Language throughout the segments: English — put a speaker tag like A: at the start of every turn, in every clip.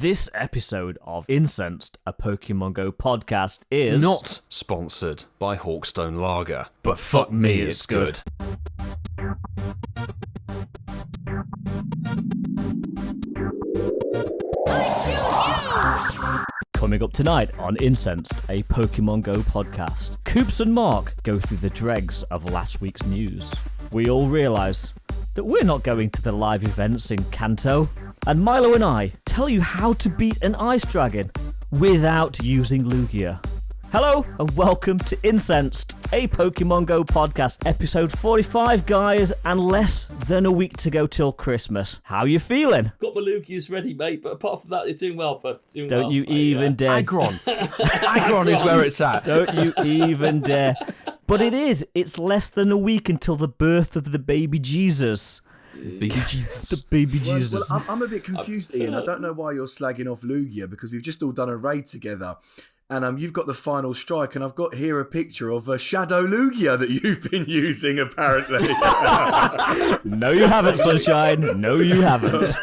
A: This episode of Incensed, a Pokémon GO podcast, is
B: not sponsored by Hawkstone Lager, but fuck me, it's good.
A: Coming up tonight on Incensed, a Pokémon GO podcast, Coops and Mark go through the dregs of last week's news. We all realise that we're not going to the live events in Kanto, and Milo and I tell you how to beat an ice dragon without using Lugia. Hello and welcome to Incensed, a Pokémon GO podcast, episode 45, guys, and less than a week to go till Christmas. How you feeling?
C: Got my Lugias ready, mate, but apart from that, you're doing well, bud.
A: Don't you even dare.
B: Aggron. Aggron is where it's at.
A: Don't you even dare. But it's less than a week until the birth of the baby Jesus.
B: Baby Jesus.
A: The baby Jesus.
D: Well, I'm a bit confused, Ian. I don't know why you're slagging off Lugia, because we've just all done a raid together. And you've got the final strike, and I've got here a picture of a Shadow Lugia that you've been using, apparently.
A: No, you haven't, Sunshine. No, you haven't.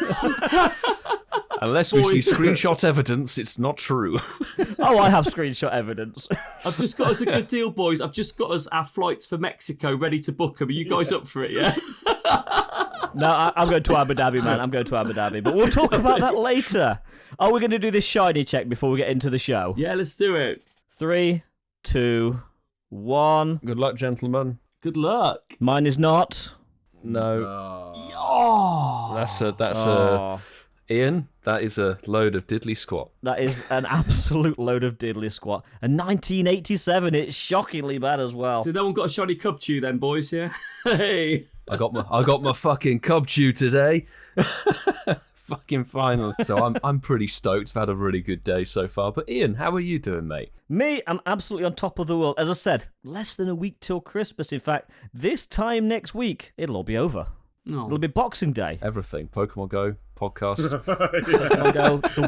B: Unless we see screenshot evidence, it's not true.
A: Oh, I have screenshot evidence.
C: I've just got us a good deal, boys. I've just got us our flights for Mexico ready to book them. Are you guys up for it, yeah?
A: No, I'm going to Abu Dhabi, man. I'm going to Abu Dhabi. But we'll talk about that later. Are we going to do this shiny check before we get into the show?
C: Yeah, let's do it.
A: 3, 2, 1.
B: Good luck, gentlemen.
C: Good luck.
A: Mine is not.
B: No.
C: Oh.
B: That's a Ian, that is a load of diddly squat.
A: That is an absolute load of diddly squat. And 1987, it's shockingly bad as well.
C: So no one got a shiny Cubchoo then, boys, yeah? Hey.
B: I got my fucking Cubchoo today. Fucking finally. So I'm pretty stoked. I've had a really good day so far. But Ian, how are you doing, mate?
A: Me, I'm absolutely on top of the world. As I said, less than a week till Christmas. In fact, this time next week, it'll all be over.
C: Oh.
A: It'll be Boxing Day.
B: Everything. Pokemon GO, podcast.
A: Pokemon GO, the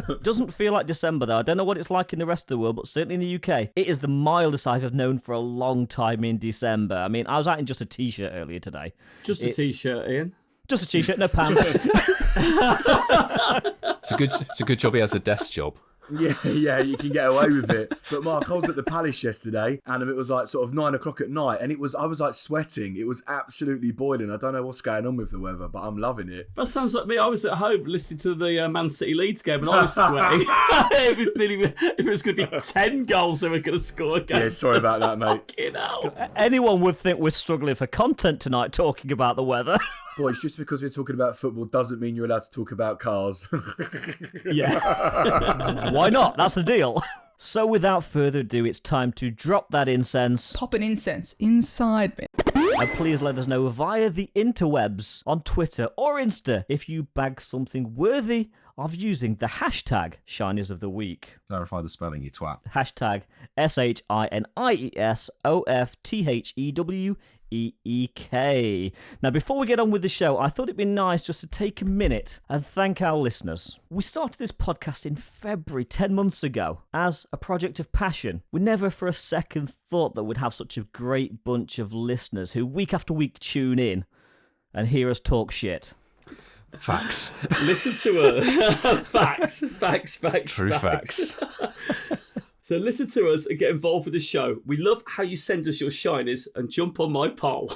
A: world. Doesn't feel like December, though. I don't know what it's like in the rest of the world, but certainly in the UK, it is the mildest I've known for a long time in December. I mean, I was out in just a t-shirt earlier today.
C: Just a t-shirt, Ian.
A: Just a t-shirt, no pants.
B: It's a good job he has a desk job.
D: Yeah, you can get away with it. But Mark, I was at the Palace yesterday, and it was like sort of 9 o'clock at night, and I was like sweating. It was absolutely boiling. I don't know what's going on with the weather, but I'm loving it.
C: That sounds like me. I was at home listening to the Man City Leeds game, and I was sweating. It was going to be 10 goals they were going to score against.
D: Yeah, sorry about that, mate.
A: Anyone would think we're struggling for content tonight talking about the weather.
D: Boys, just because we're talking about football doesn't mean you're allowed to talk about cars.
A: Yeah. Why not? That's the deal. So without further ado, it's time to drop that incense.
E: Pop an incense inside me.
A: And please let us know via the interwebs on Twitter or Insta if you bag something worthy of using the hashtag Shinies of the Week.
B: Clarify the spelling, you twat.
A: Hashtag SHINIESOFTHEWEEK. Now, before we get on with the show, I thought it'd be nice just to take a minute and thank our listeners. We started this podcast in February, 10 months ago, as a project of passion. We never for a second thought that we'd have such a great bunch of listeners who week after week tune in and hear us talk shit.
B: Facts.
C: Listen to her. Facts.
B: True facts.
C: So listen to us and get involved with the show. We love how you send us your shinies and jump on my pole.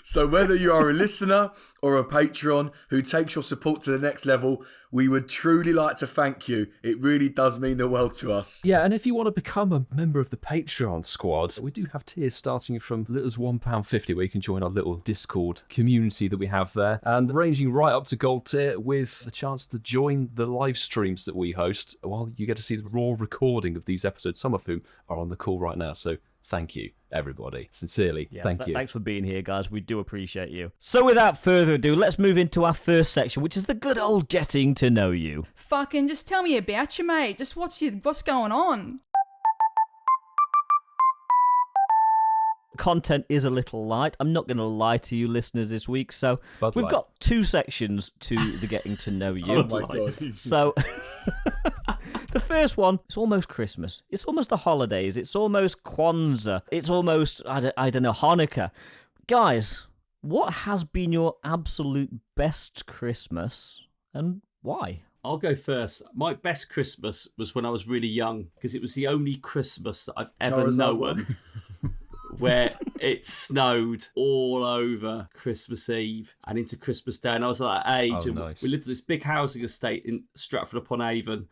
D: So whether you are a listener or a patron who takes your support to the next level, we would truly like to thank you. It really does mean the world to us.
B: Yeah, and if you want to become a member of the Patreon squad, we do have tiers starting from little as £1.50, where you can join our little Discord community that we have there, and ranging right up to gold tier with a chance to join the live streams that we host, while you get to see the raw recording of these episodes, some of whom are on the call right now. So thank you, everybody. Sincerely, thank you.
A: Thanks for being here, guys. We do appreciate you. So without further ado, let's move into our first section, which is the good old getting to know you.
E: Fucking just tell me about you, mate. Just what's going on?
A: Content is a little light. I'm not going to lie to you listeners this week. So we've got 2 sections to the getting to know you.
D: Oh my God.
A: So the first one, it's almost Christmas. It's almost the holidays. It's almost Kwanzaa. It's almost, I don't know, Hanukkah. Guys, what has been your absolute best Christmas and why?
C: I'll go first. My best Christmas was when I was really young, because it was the only Christmas that I've ever
D: Charizard
C: known
D: one.
C: where it snowed all over Christmas Eve and into Christmas Day. And I was at that age.
B: Oh,
C: and
B: nice.
C: we lived in this big housing estate in Stratford-upon-Avon.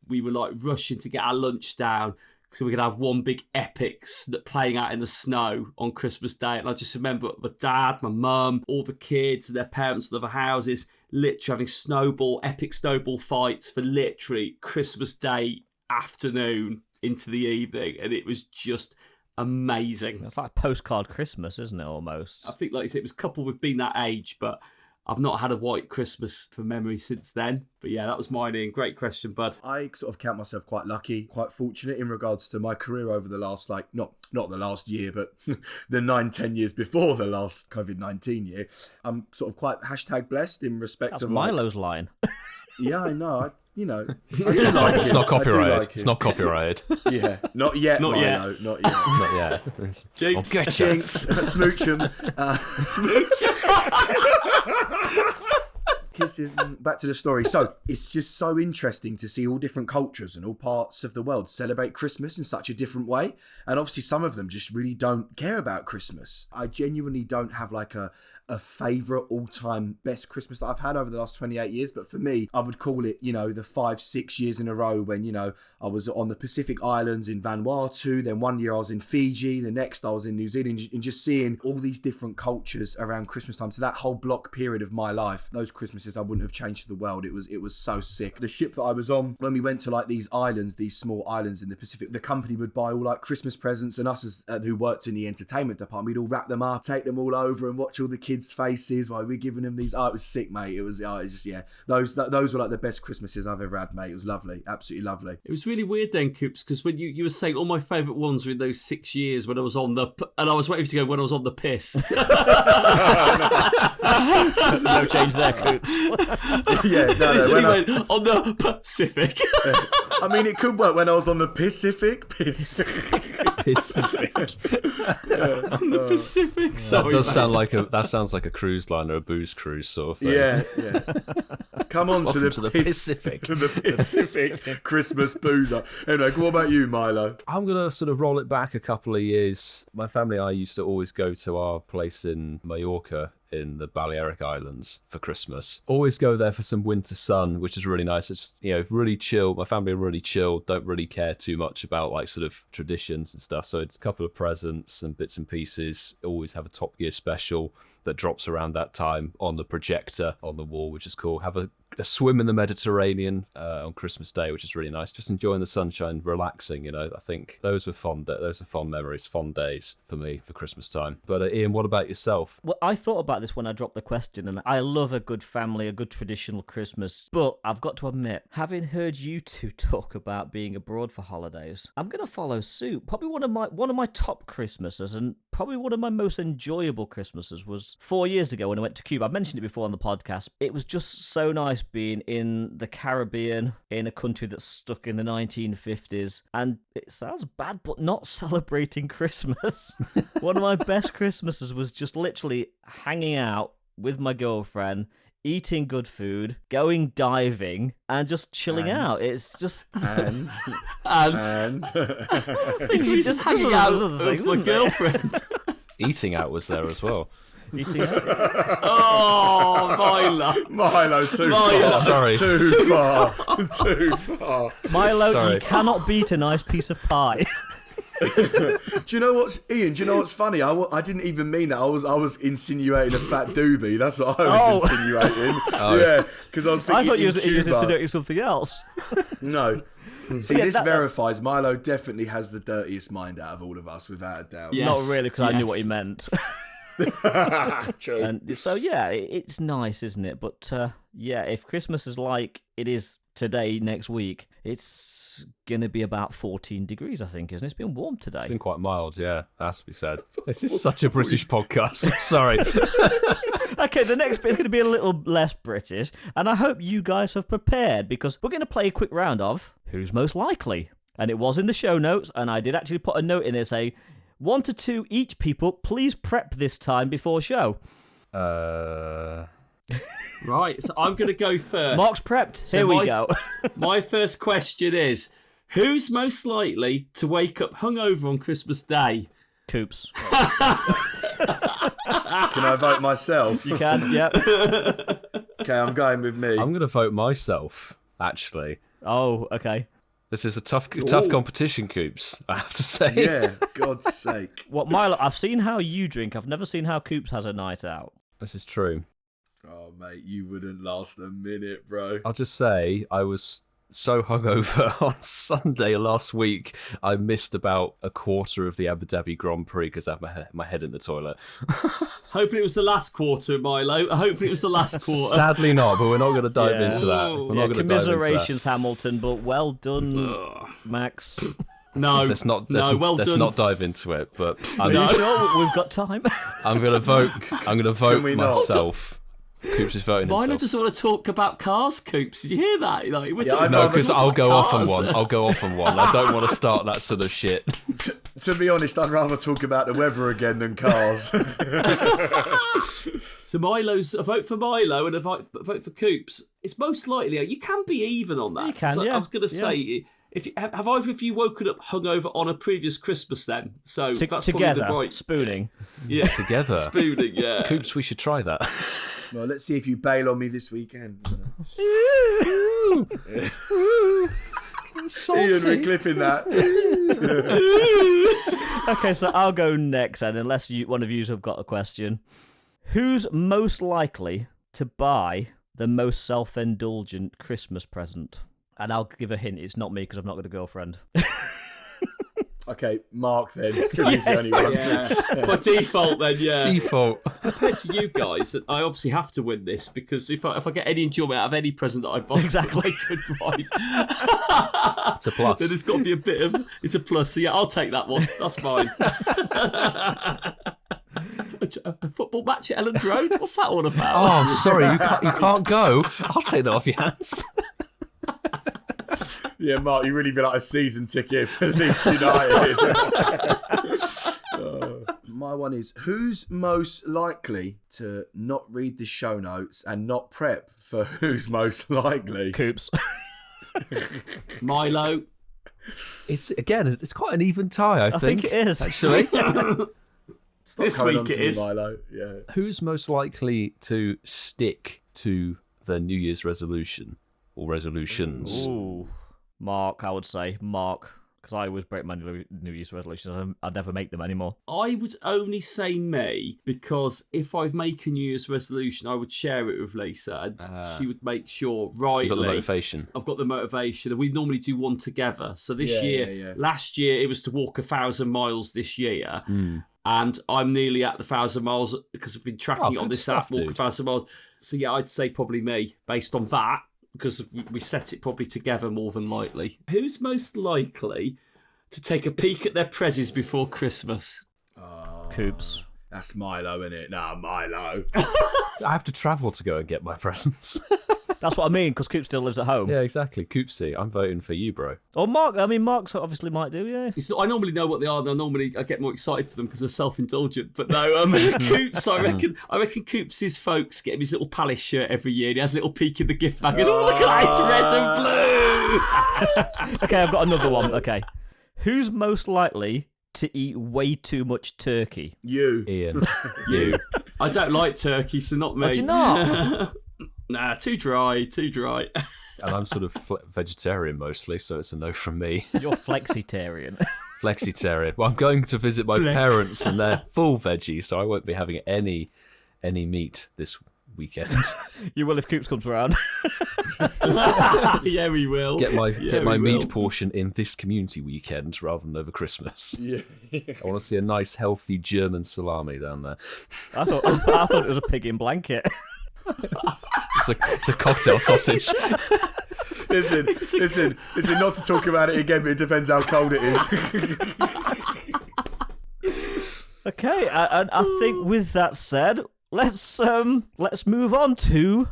C: We were like rushing to get our lunch down so we could have one big epic playing out in the snow on Christmas Day. And I just remember my dad, my mum, all the kids and their parents in other houses literally having epic snowball fights for literally Christmas Day afternoon into the evening. And it was just amazing.
A: It's like Postcard Christmas, isn't it, almost?
C: I think, like you said, it was coupled with being that age, but I've not had a white Christmas from memory since then. But yeah, that was mine, Ian. Great question, bud.
D: I sort of count myself quite lucky, quite fortunate in regards to my career over the last, like, not the last year, but the 9-10 years before the last COVID-19 year. I'm sort of quite #blessed in respect
A: That's
D: of
A: Milo's line.
D: Yeah, I know. I still like
B: It's
D: it.
B: not
D: I do
B: copyrighted.
D: like
B: It's
D: it.
B: not copyrighted.
D: Yeah, not yet,
C: Not
D: Milo.
C: yet.
D: Not yet.
B: Not yet.
C: Jinx.
B: I'll get you.
D: Jinx, smooch 'em. Kisses. Back to the story. So it's just so interesting to see all different cultures and all parts of the world celebrate Christmas in such a different way. And obviously some of them just really don't care about Christmas. I genuinely don't have like a favourite all-time best Christmas that I've had over the last 28 years. But for me, I would call it, the 5-6 years in a row when, I was on the Pacific Islands in Vanuatu. Then one year I was in Fiji. The next I was in New Zealand. And just seeing all these different cultures around Christmas time. So that whole block period of my life, those Christmases I wouldn't have changed for the world. It was so sick. The ship that I was on, when we went to like these islands, these small islands in the Pacific, the company would buy all like Christmas presents, and us who worked in the entertainment department, we'd all wrap them up, take them all over and watch all the kids' faces while we're giving them these. It was sick, mate. It was just, yeah. Those were like the best Christmases I've ever had, mate. It was lovely. Absolutely lovely.
C: It was really weird then, Coops, because when you were saying all my favourite ones were in those 6 years when I was on and I was waiting for you to go when I was on the piss.
A: No change there, Coops.
D: Yeah, no.
C: So
D: When
C: he went on the Pacific.
D: I mean, it could work when I was on the Pacific.
B: Pacific.
C: On the Pacific. Sorry,
B: That
C: mate.
B: sounds like a cruise line or a booze cruise sort of thing.
D: Yeah. Come on to
B: Welcome
D: the
B: Pacific.
D: To the Pacific Christmas boozer. Anyway, what about you, Milo?
B: I'm going to sort of roll it back a couple of years. My family and I used to always go to our place in Mallorca in the Balearic Islands for Christmas. Always go there for some winter sun, which is really nice. It's, really chill. My family are really chill, don't really care too much about like sort of traditions and stuff. So it's a couple of presents and bits and pieces. Always have a Top Gear special that drops around that time on the projector on the wall, which is cool. Have a swim in the Mediterranean on Christmas Day, which is really nice. Just enjoying the sunshine, relaxing. I think those are fond memories, fond days for me for Christmas time. But Ian, what about yourself?
A: Well, I thought about this when I dropped the question, and I love a good family, a good traditional Christmas. But I've got to admit, having heard you two talk about being abroad for holidays, I'm going to follow suit. Probably one of my top Christmases, and probably one of my most enjoyable Christmases was 4 years ago when I went to Cuba. I mentioned it before on the podcast. It was just so nice being in the Caribbean, in a country that's stuck in the 1950s, and it sounds bad, but not celebrating Christmas. One of my best Christmases was just literally hanging out with my girlfriend, eating good food, going diving, and just chilling out. It's just
D: And
C: He's just hanging out with my girlfriend.
B: Eating out was there as well.
A: eating out.
C: Oh,
D: Milo, too
C: Milo.
D: far.
B: Sorry.
D: Too far. Too far.
A: Milo,
B: Sorry.
A: you cannot beat a nice piece of pie.
D: Do you know what's funny? I didn't even mean that. I was insinuating a fat doobie. That's what I was insinuating. Yeah, because I was thinking
A: I thought you
D: in
A: was
D: Cuba.
A: insinuating something else.
D: No. See,
A: Yeah,
D: this
A: that's-
D: verifies Milo definitely has the dirtiest mind out of all of us, without a doubt.
C: Yeah.
A: Not
C: Yes,
A: really, because I knew
C: yes.
A: what he meant.
D: True.
A: And so, yeah, it's nice, isn't it? But, yeah, if Christmas is like it is today, next week, it's going to be about 14 degrees, I think, isn't it? It's been warm today.
B: It's been quite mild, yeah, that's to be said. This is such a British podcast. I'm sorry.
A: Okay, the next bit is going to be a little less British, and I hope you guys have prepared, because we're going to play a quick round of Who's Most Likely. And it was in the show notes, and I did actually put a note in there saying, 1 to 2 each, people. Please prep this time before show.
C: Right, so I'm going to go first.
A: Mark's prepped. Here we go.
C: My first question is, who's most likely to wake up hungover on Christmas Day?
A: Coops.
D: Can I vote myself?
A: You can, yep.
D: Okay, I'm going with me.
B: I'm going to vote myself, actually.
A: Oh, okay.
B: This is a tough competition, Coops, I have to say.
D: Yeah, God's sake.
A: What, Milo, I've seen how you drink. I've never seen how Coops has a night out.
B: This is true.
D: Oh, mate, you wouldn't last a minute, bro.
B: I'll just say I was so hungover on Sunday last week, I missed about a quarter of the Abu Dhabi Grand Prix because I had my head in the toilet.
C: Hopefully it was the last quarter, Milo. Hopefully it was the last quarter.
B: Sadly not, but we're not going to dive into that. We're not going to dive into that.
A: Commiserations, Hamilton, but well done, Max.
C: No,
B: let's not dive into it. But
A: Are you sure? We've got time.
B: I'm going to vote myself. Coops is voting
C: Milo
B: himself.
C: just want to talk about cars, Coops. Did you hear that? Like,
B: No, because I'll go off on one. I don't want to start that sort of shit.
D: To be honest, I'd rather talk about the weather again than cars.
C: So I vote for Milo and a vote for Coops. It's most likely you can be even on that.
A: You can,
C: so
A: yeah.
C: I was going to say, have either of you woken up hungover on a previous Christmas then? So that's
A: together,
C: probably the right
A: spooning.
C: Yeah,
B: together
C: spooning. Yeah,
B: Coops, we should try that.
D: Well, let's see if you bail on me this weekend. Ian, we're clipping that.
A: Okay, so I'll go next, and unless one of you have got a question. Who's most likely to buy the most self-indulgent Christmas present? And I'll give a hint, it's not me because I've not got a girlfriend.
D: Okay, Mark then, because he's the only one.
C: Yeah. By default then, yeah.
B: Default.
C: Compared to you guys, I obviously have to win this because if I get any enjoyment out of any present that I buy
A: Exactly.
C: for my good wife,
B: It's a plus.
C: then it's got to be it's a plus. So yeah, I'll take that one. That's fine. A football match at Elland Road? What's that all about?
B: Oh, I'm sorry, you can't go. I'll take that off your hands.
D: Yeah, Mark, you really be like a season ticket for Leeds United. My one is, who's most likely to not read the show notes and not prep for who's most likely?
A: Coops.
C: Milo.
B: It's quite an even tie, I think
A: it is.
B: Actually.
D: Stop
C: This
D: coming
C: week
D: on to
C: it
D: me,
C: is.
D: Milo. Yeah.
B: Who's most likely to stick to the New Year's resolution or resolutions?
A: Ooh. Mark, I would say. Mark. Because I always break my New Year's resolutions. I'd never make them anymore.
C: I would only say me because if I make a New Year's resolution, I would share it with Lisa and she would make sure, rightly,
B: You've got the motivation.
C: I've got the motivation, and we normally do one together. So this
D: year,
C: last year, it was to walk 1,000 miles this year. And I'm nearly at the 1,000 miles because I've been tracking it on this app, walk 1,000 miles. So yeah, I'd say probably me based on that. Because we set it probably together more than likely. Who's most likely to take a peek at their prezzies before Christmas?
A: Coops.
D: That's Milo, innit? Nah, Milo.
B: I have to travel to go and get my presents.
A: That's what I mean, because Coops still lives at home.
B: Yeah, exactly. Coopsy, I'm voting for you, bro.
A: Or Mark. I mean, Mark obviously might do, yeah.
C: I normally know what they are, and I get more excited for them because they're self-indulgent. But no, Coops, I reckon Coops' folks get him his little Palace shirt every year, and he has a little peek in the gift bag. Goes, look at that, it's red and blue.
A: Okay, I've got another one. Okay. Who's most likely to eat way too much turkey?
D: You.
B: Ian. You.
C: I don't like turkey, so not me.
A: Do you not?
C: Nah, too dry.
B: And I'm sort of vegetarian mostly, so it's a no from me.
A: You're flexitarian.
B: Flexitarian. Well, I'm going to visit my parents and they're full veggie, so I won't be having any meat this weekend.
A: You will if Coops comes around.
C: Yeah, we will.
B: Get my meat portion in this community weekend rather than over Christmas.
D: Yeah.
B: I want to see a nice, healthy German salami down there.
A: I thought it was a pig in blanket.
B: It's a cocktail sausage.
D: Listen, not to talk about it again, but it depends how cold it is.
A: Okay, and I think with that said, let's move on to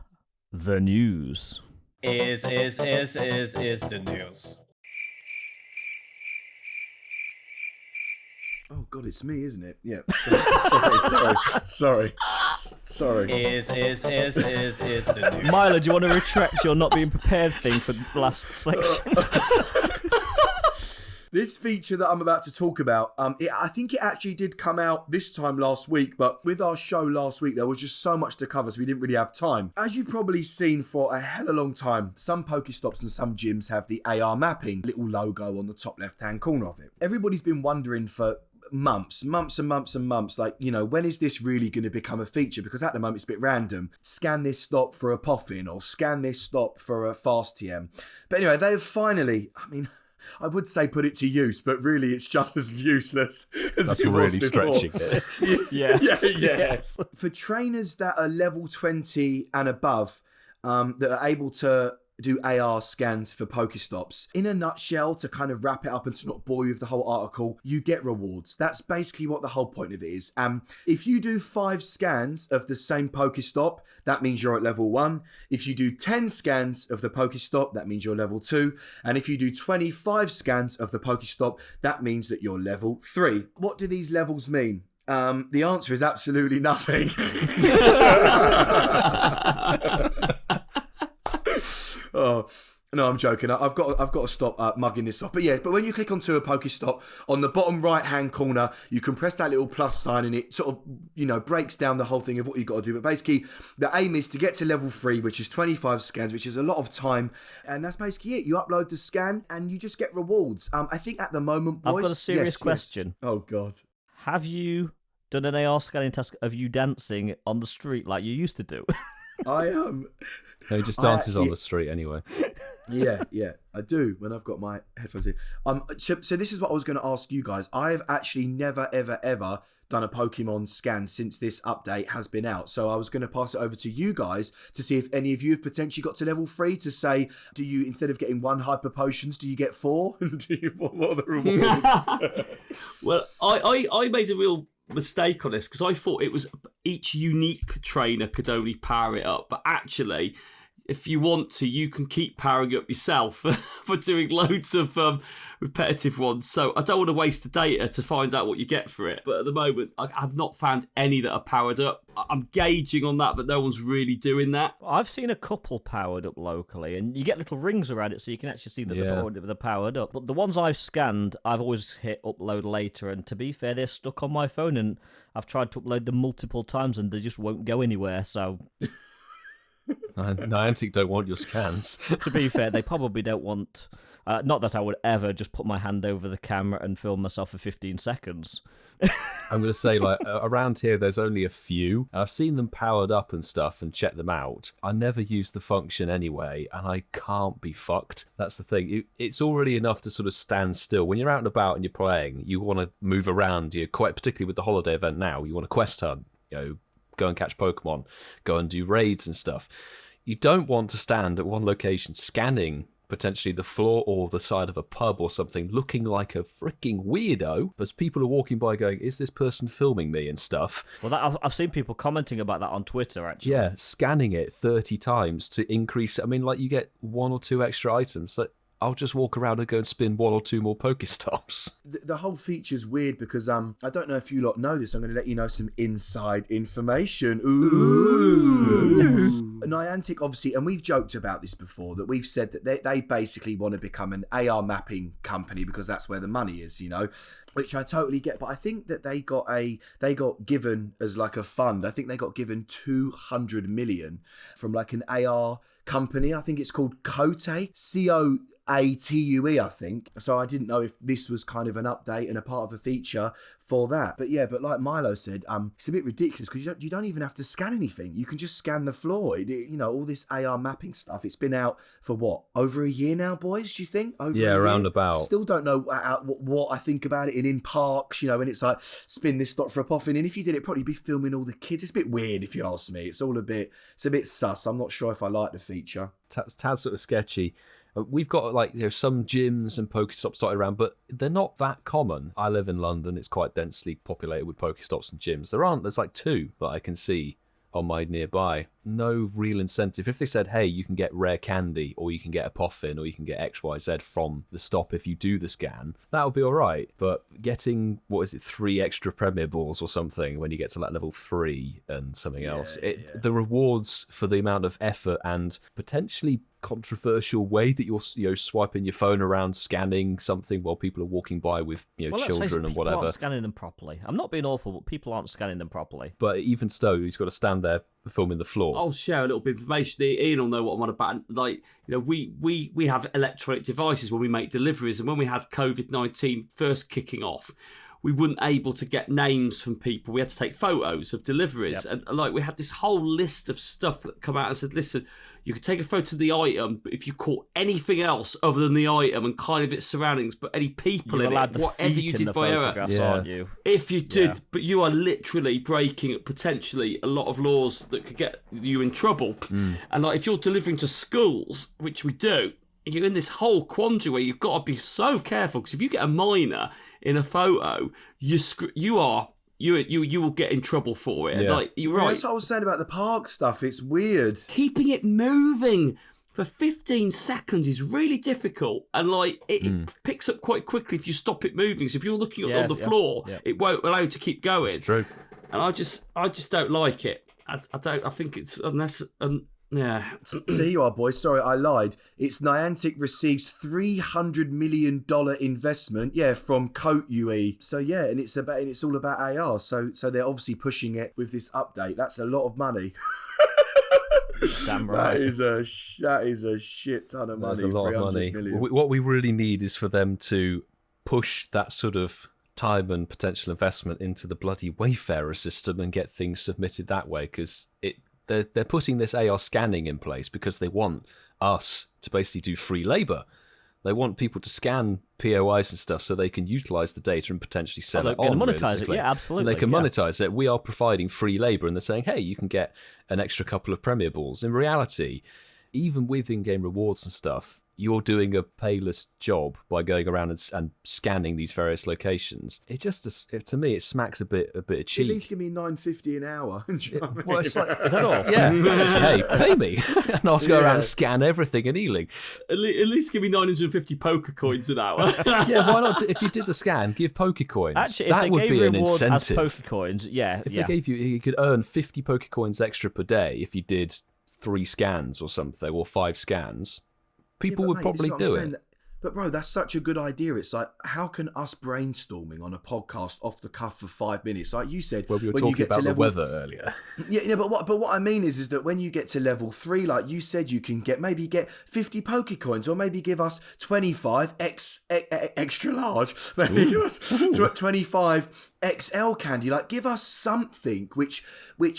A: the news.
F: Is the news.
D: Oh God, it's me, isn't it? Yeah. Sorry.
F: Is the news.
A: Milo, do you want to retract your not being prepared thing for the last section?
D: This feature that I'm about to talk about, I think it actually did come out this time last week, but with our show last week, there was just so much to cover, so we didn't really have time. As you've probably seen for a hell of a long time, some Pokestops and some gyms have the AR mapping little logo on the top left-hand corner of it. Everybody's been wondering for months, like, you know, when is this really going to become a feature? Because at the moment it's a bit random. Scan this stop for a Poffin or scan this stop for a Fast TM. But anyway, they have finally, I would say put it to use, but really it's just as useless as
B: That's
D: it was
B: really
D: before.
B: stretching it.
A: Yes.
D: For trainers that are level 20 and above, that are able to do AR scans for Pokestops. In a nutshell, to kind of wrap it up and to not bore you with the whole article, you get rewards. That's basically what the whole point of it is. If you do 5 scans of the same Pokestop, that means you're at level 1. If you do 10 scans of the Pokestop, that means you're level 2. And if you do 25 scans of the Pokestop, that means that you're level 3. What do these levels mean? The answer is absolutely nothing. Oh, no, I'm joking. I've got to stop mugging this off. But when you click onto a Pokestop, on the bottom right-hand corner, you can press that little plus sign and it sort of, you know, breaks down the whole thing of what you've got to do. But basically, the aim is to get to level 3, which is 25 scans, which is a lot of time. And that's basically it. You upload the scan and you just get rewards. I think at the moment, boys...
A: I've got a serious question.
D: Yes. Oh, God.
A: Have you done an AR scanning task of you dancing on the street like you used to do?
D: I am...
B: No, he just dances on the street anyway.
D: Yeah, I do when I've got my headphones in. So this is what I was going to ask you guys. I have actually never, ever done a Pokemon scan since this update has been out. So I was going to pass it over to you guys to see if any of you have potentially got to level 3 to say, do you, instead of getting 1 hyper potions, do you get 4? What are the rewards?
C: Well, I made a real mistake on this because I thought it was each unique trainer could only power it up, but actually, if you want to, you can keep powering up yourself for doing loads of repetitive ones. So I don't want to waste the data to find out what you get for it. But at the moment, I've not found any that are powered up. I'm gauging on that, but no one's really doing that.
A: I've seen a couple powered up locally, and you get little rings around it so you can actually see that they're powered up. But the ones I've scanned, I've always hit upload later, and to be fair, they're stuck on my phone, and I've tried to upload them multiple times, and they just won't go anywhere, so...
B: Niantic don't want your scans.
A: To be fair, they probably don't want... not that I would ever just put my hand over the camera and film myself for 15 seconds.
B: I'm going to say, like, around here, there's only a few. And I've seen them powered up and stuff and checked them out. I never use the function anyway, and I can't be fucked. That's the thing. It's already enough to sort of stand still. When you're out and about and you're playing, you want to move around. You quite particularly with the holiday event now, you want to quest hunt, you know, go and catch Pokemon, go and do raids and stuff. You don't want to stand at one location scanning potentially the floor or the side of a pub or something, looking like a freaking weirdo, but people are walking by going, is this person filming me and stuff?
A: Well, I've seen people commenting about that on Twitter, actually.
B: Yeah, scanning it 30 times to increase... I mean, like, you get 1 or 2 extra items. Like, I'll just walk around and go and spin 1 or 2 more Pokestops.
D: The whole feature's weird because I don't know if you lot know this. I'm going to let you know some inside information. Ooh. Niantic, obviously, and we've joked about this before, that we've said that they basically want to become an AR mapping company because that's where the money is, you know, which I totally get. But I think that they got given as like a fund. I think they got given 200 million from like an AR company. I think it's called Coate, Coatue, I think. So I didn't know if this was kind of an update and a part of a feature for that. But yeah, but like Milo said, it's a bit ridiculous because you don't even have to scan anything. You can just scan the floor. You know, all this AR mapping stuff. It's been out for what, over a year now, boys? Do you think?
B: Around about.
D: Still don't know what I think about it in parks. You know, and it's like spin this stop for a Poffin. And if you did it, probably be filming all the kids. It's a bit weird if you ask me. It's a bit sus. I'm not sure if I like the feature.
B: It's sort of sketchy. We've got like some gyms and Pokestops dotted around, but they're not that common. I live in London; it's quite densely populated with Pokestops and gyms. There's like 2 that I can see on my nearby. No real incentive. If they said, hey, you can get rare candy, or you can get a poffin, or you can get XYZ from the stop if you do the scan, that would be all right. But getting, 3 extra Premier Balls or something when you get to like level 3 and something else, the rewards for the amount of effort and potentially controversial way that you're swiping your phone around scanning something while people are walking by with children and whatever.
A: People aren't scanning them properly. I'm not being awful, but people aren't scanning them properly.
B: But even so, he's got to stand there filming the floor.
C: I'll share a little bit of information. Ian will know what I'm on about. Like, we have electronic devices when we make deliveries, and when we had COVID-19 first kicking off, we weren't able to get names from people. We had to take photos of deliveries. Yep. And we had this whole list of stuff that come out and said, listen, you could take a photo of the item, but if you caught anything else other than the item and kind of its surroundings, but any people in it, whatever you did by error,
A: aren't you?
C: If you did, but you are literally breaking potentially a lot of laws that could get you in trouble. And if you're delivering to schools, which we do, you're in this whole quandary where you've got to be so careful, because if you get a minor in a photo, you will get in trouble for it.
B: Yeah.
C: You're right.
D: That's what I was saying about the park stuff. It's weird.
C: Keeping it moving for 15 seconds is really difficult, and it picks up quite quickly if you stop it moving. So if you're looking on the floor, it won't allow you to keep going.
B: It's true.
C: And I just don't like it. I don't. I think it's yeah.
D: So here you are, boys. Sorry, I lied. It's Niantic receives $300 million investment, from Kote. So and it's all about AR. So they're obviously pushing it with this update. That's a lot of money.
A: Damn right.
D: That is a shit ton of money.
B: That's a lot of money.
D: Million.
B: What we really need is for them to push that sort of time and potential investment into the bloody Wayfarer system and get things submitted that way, because they're putting this AR scanning in place because they want us to basically do free labour. They want people to scan POIs and stuff so they can utilise the data and potentially sell it on.
A: Monetize it, yeah, absolutely.
B: And they can monetize it. We are providing free labour, and they're saying, hey, you can get an extra couple of Premier Balls. In reality, even with in-game rewards and stuff, you're doing a payless job by going around and scanning these various locations. It just, to me, it smacks a bit of cheek.
D: At least give me $9.50 an hour.
B: Well, it's like,
A: is that all?
B: Yeah. Hey, pay me, and I'll go around and scan everything in Ealing.
C: At least give me 950 poker coins an hour.
B: Yeah, why not? If you did the scan, give poker coins.
A: Actually,
B: that would be an incentive.
A: As poker coins,
B: If they gave you could earn 50 poker coins extra per day if you did 3 scans or something, or 5 scans. People would probably do it.
D: But bro, that's such a good idea. It's like, how can us brainstorming on a podcast off the cuff for 5 minutes, like you said,
B: well, we were
D: when
B: talking
D: you get
B: about
D: to level...
B: the weather earlier.
D: Yeah, but what I mean is that when you get to level 3, like you said, you can maybe get 50 poke coins, or maybe give us 25 extra large, maybe give us 25 XL candy. Like, give us something which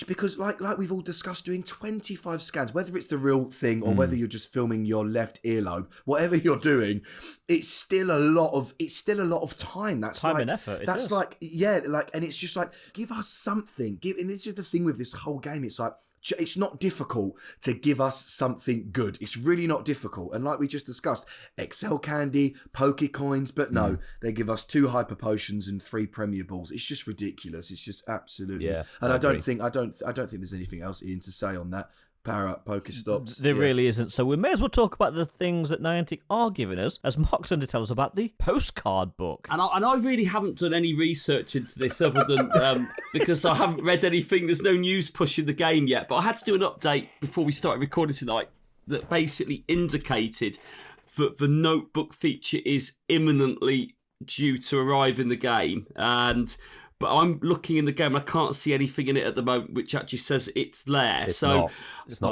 D: because like we've all discussed, doing 25 scans, whether it's the real thing or whether you're just filming your left earlobe, whatever you're doing, it's still a lot of time. That's
A: time
D: like,
A: and effort.
D: That's like, and it's just like, give us something. And this is the thing with this whole game. It's like, it's not difficult to give us something good. It's really not difficult. And like we just discussed, XL candy, Poke coins, but no, they give us 2 hyper potions and 3 Premier Balls. It's just ridiculous. It's just absolutely.
B: Yeah.
D: And I don't think there's anything else, Ian, to say on that. Power up Pokestops.
A: There really isn't. So we may as well talk about the things that Niantic are giving us, as Mark's going to tell us about the Postcard Book.
C: And I really haven't done any research into this other than because I haven't read anything. There's no news pushing the game yet, but I had to do an update before we started recording tonight that basically indicated that the notebook feature is imminently due to arrive in the game. But I'm looking in the game and I can't see anything in it at the moment which actually says it's there.
B: It's not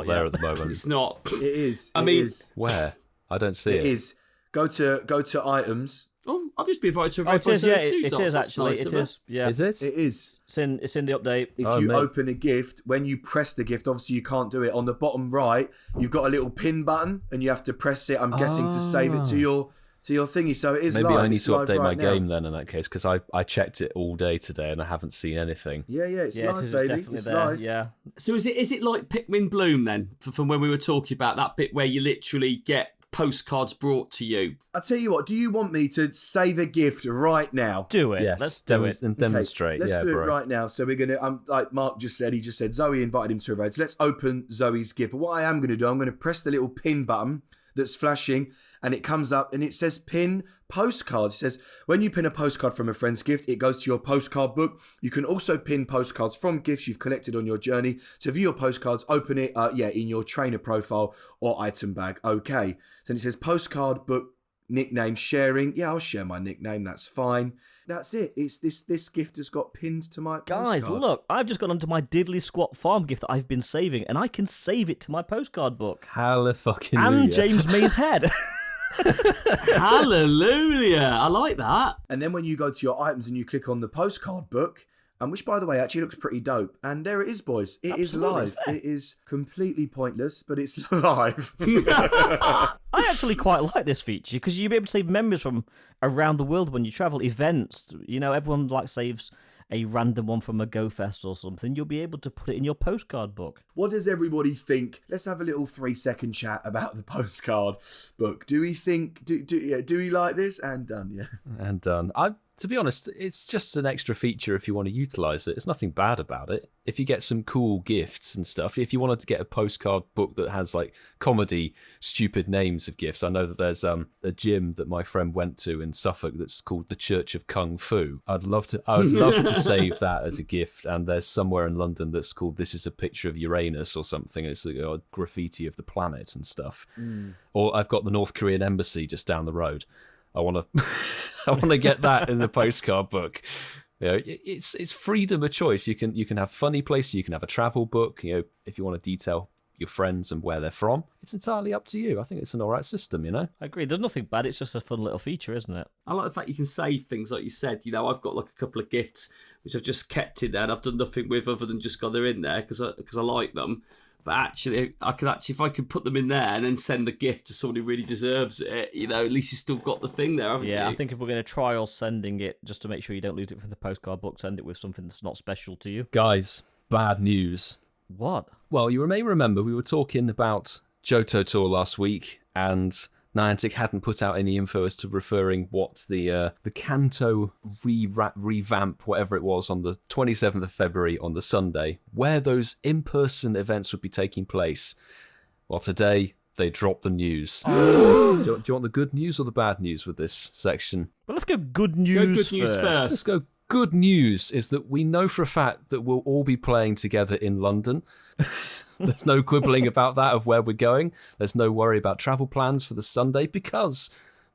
B: there at the moment.
C: It's not.
D: It is.
C: I
D: mean,
B: where? I don't see it.
D: It is. Go to items.
C: Oh, I've just been invited to a
A: it is, yeah, it is actually.
C: Nice,
A: it is. Yeah.
B: Is it?
D: It is.
A: It's in the update.
D: If you open a gift, when you press the gift, obviously you can't do it. On the bottom right, you've got a little pin button and you have to press it, I'm guessing, to save it to your thingy. So it is
B: Maybe
D: live.
B: I need
D: It's
B: to
D: live
B: update my
D: right now.
B: game then in that case, because I checked it all day today and I haven't seen anything.
D: Yeah, it's
A: Yeah,
D: live,
A: it is
D: baby.
A: definitely
D: It's
A: there.
D: live.
A: Yeah.
C: So is it like Pikmin Bloom then, from when we were talking about that bit where you literally get postcards brought to you.
D: I'll tell you what, do you want me to save a gift right now?
A: Do it.
B: Yes,
A: Let's do it.
B: and demonstrate.
D: Let's do it
B: bro.
D: right now. So we're going to, like Mark just said, Zoe invited him to a raid. So let's open Zoe's gift. But what I am going to do, I'm going to press the little pin button that's flashing, and it comes up and it says pin postcards. It says when you pin a postcard from a friend's gift, it goes to your postcard book. You can also pin postcards from gifts you've collected on your journey. To view your postcards, open it in your trainer profile or item bag. Okay. So it says postcard book nickname sharing. Yeah, I'll share my nickname. That's fine. That's it. It's this gift has got pinned to my
A: Guys,
D: postcard.
A: look, I've just gone onto my diddly squat farm gift that I've been saving, and I can save it to my postcard book.
B: Hallelujah.
A: And James May's head.
C: Hallelujah. I like that.
D: And then when you go to your items and you click on the postcard book, which, by the way, actually looks pretty dope. And there it is, boys. It is
A: Absolutely,
D: live.
A: it's there.
D: It is completely pointless, but it's live.
A: I actually quite like this feature because you'll be able to save memories from around the world when you travel, events. You know, everyone saves a random one from a Go Fest or something. You'll be able to put it in your postcard book.
D: What does everybody think? Let's have a little 3-second chat about the postcard book. Do we think? Do we like this? And done. Yeah.
B: And done. To be honest, it's just an extra feature if you want to utilise it. There's nothing bad about it. If you get some cool gifts and stuff, if you wanted to get a postcard book that has like comedy, stupid names of gifts, I know that there's a gym that my friend went to in Suffolk that's called the Church of Kung Fu. I would love to save that as a gift. And there's somewhere in London that's called This is a Picture of Uranus or something. It's a graffiti of the planet and stuff. Or I've got the North Korean embassy just down the road. I want to get that in the postcard book. You know, it's freedom of choice. You can have funny places. You can have a travel book. You know, if you want to detail your friends and where they're from, it's entirely up to you. I think it's an alright system. You know,
A: I agree. There's nothing bad. It's just a fun little feature, isn't it?
C: I like the fact you can save things, like you said. You know, I've got like a couple of gifts which I've just kept in there and I've done nothing with other than just got them in there because I like them. But actually, if I could put them in there and then send the gift to someone who really deserves it, you know, at least you still got the thing there, haven't you?
A: Yeah, I think if we're going to trial sending it, just to make sure you don't lose it from the postcard book, send it with something that's not special to you.
B: guys, bad news.
A: What?
B: Well, you may remember we were talking about Johto Tour last week, and Niantic hadn't put out any info as to referring what the Kanto revamp, whatever it was, on the 27th of February on the Sunday, where those in-person events would be taking place. Well, today they dropped the news. Do you want the good news or the bad news with this section?
A: Well, let's go good news first.
B: Let's go. Good news is that we know for a fact that we'll all be playing together in London. There's no quibbling about that, of where we're going. There's no worry about travel plans for the Sunday, because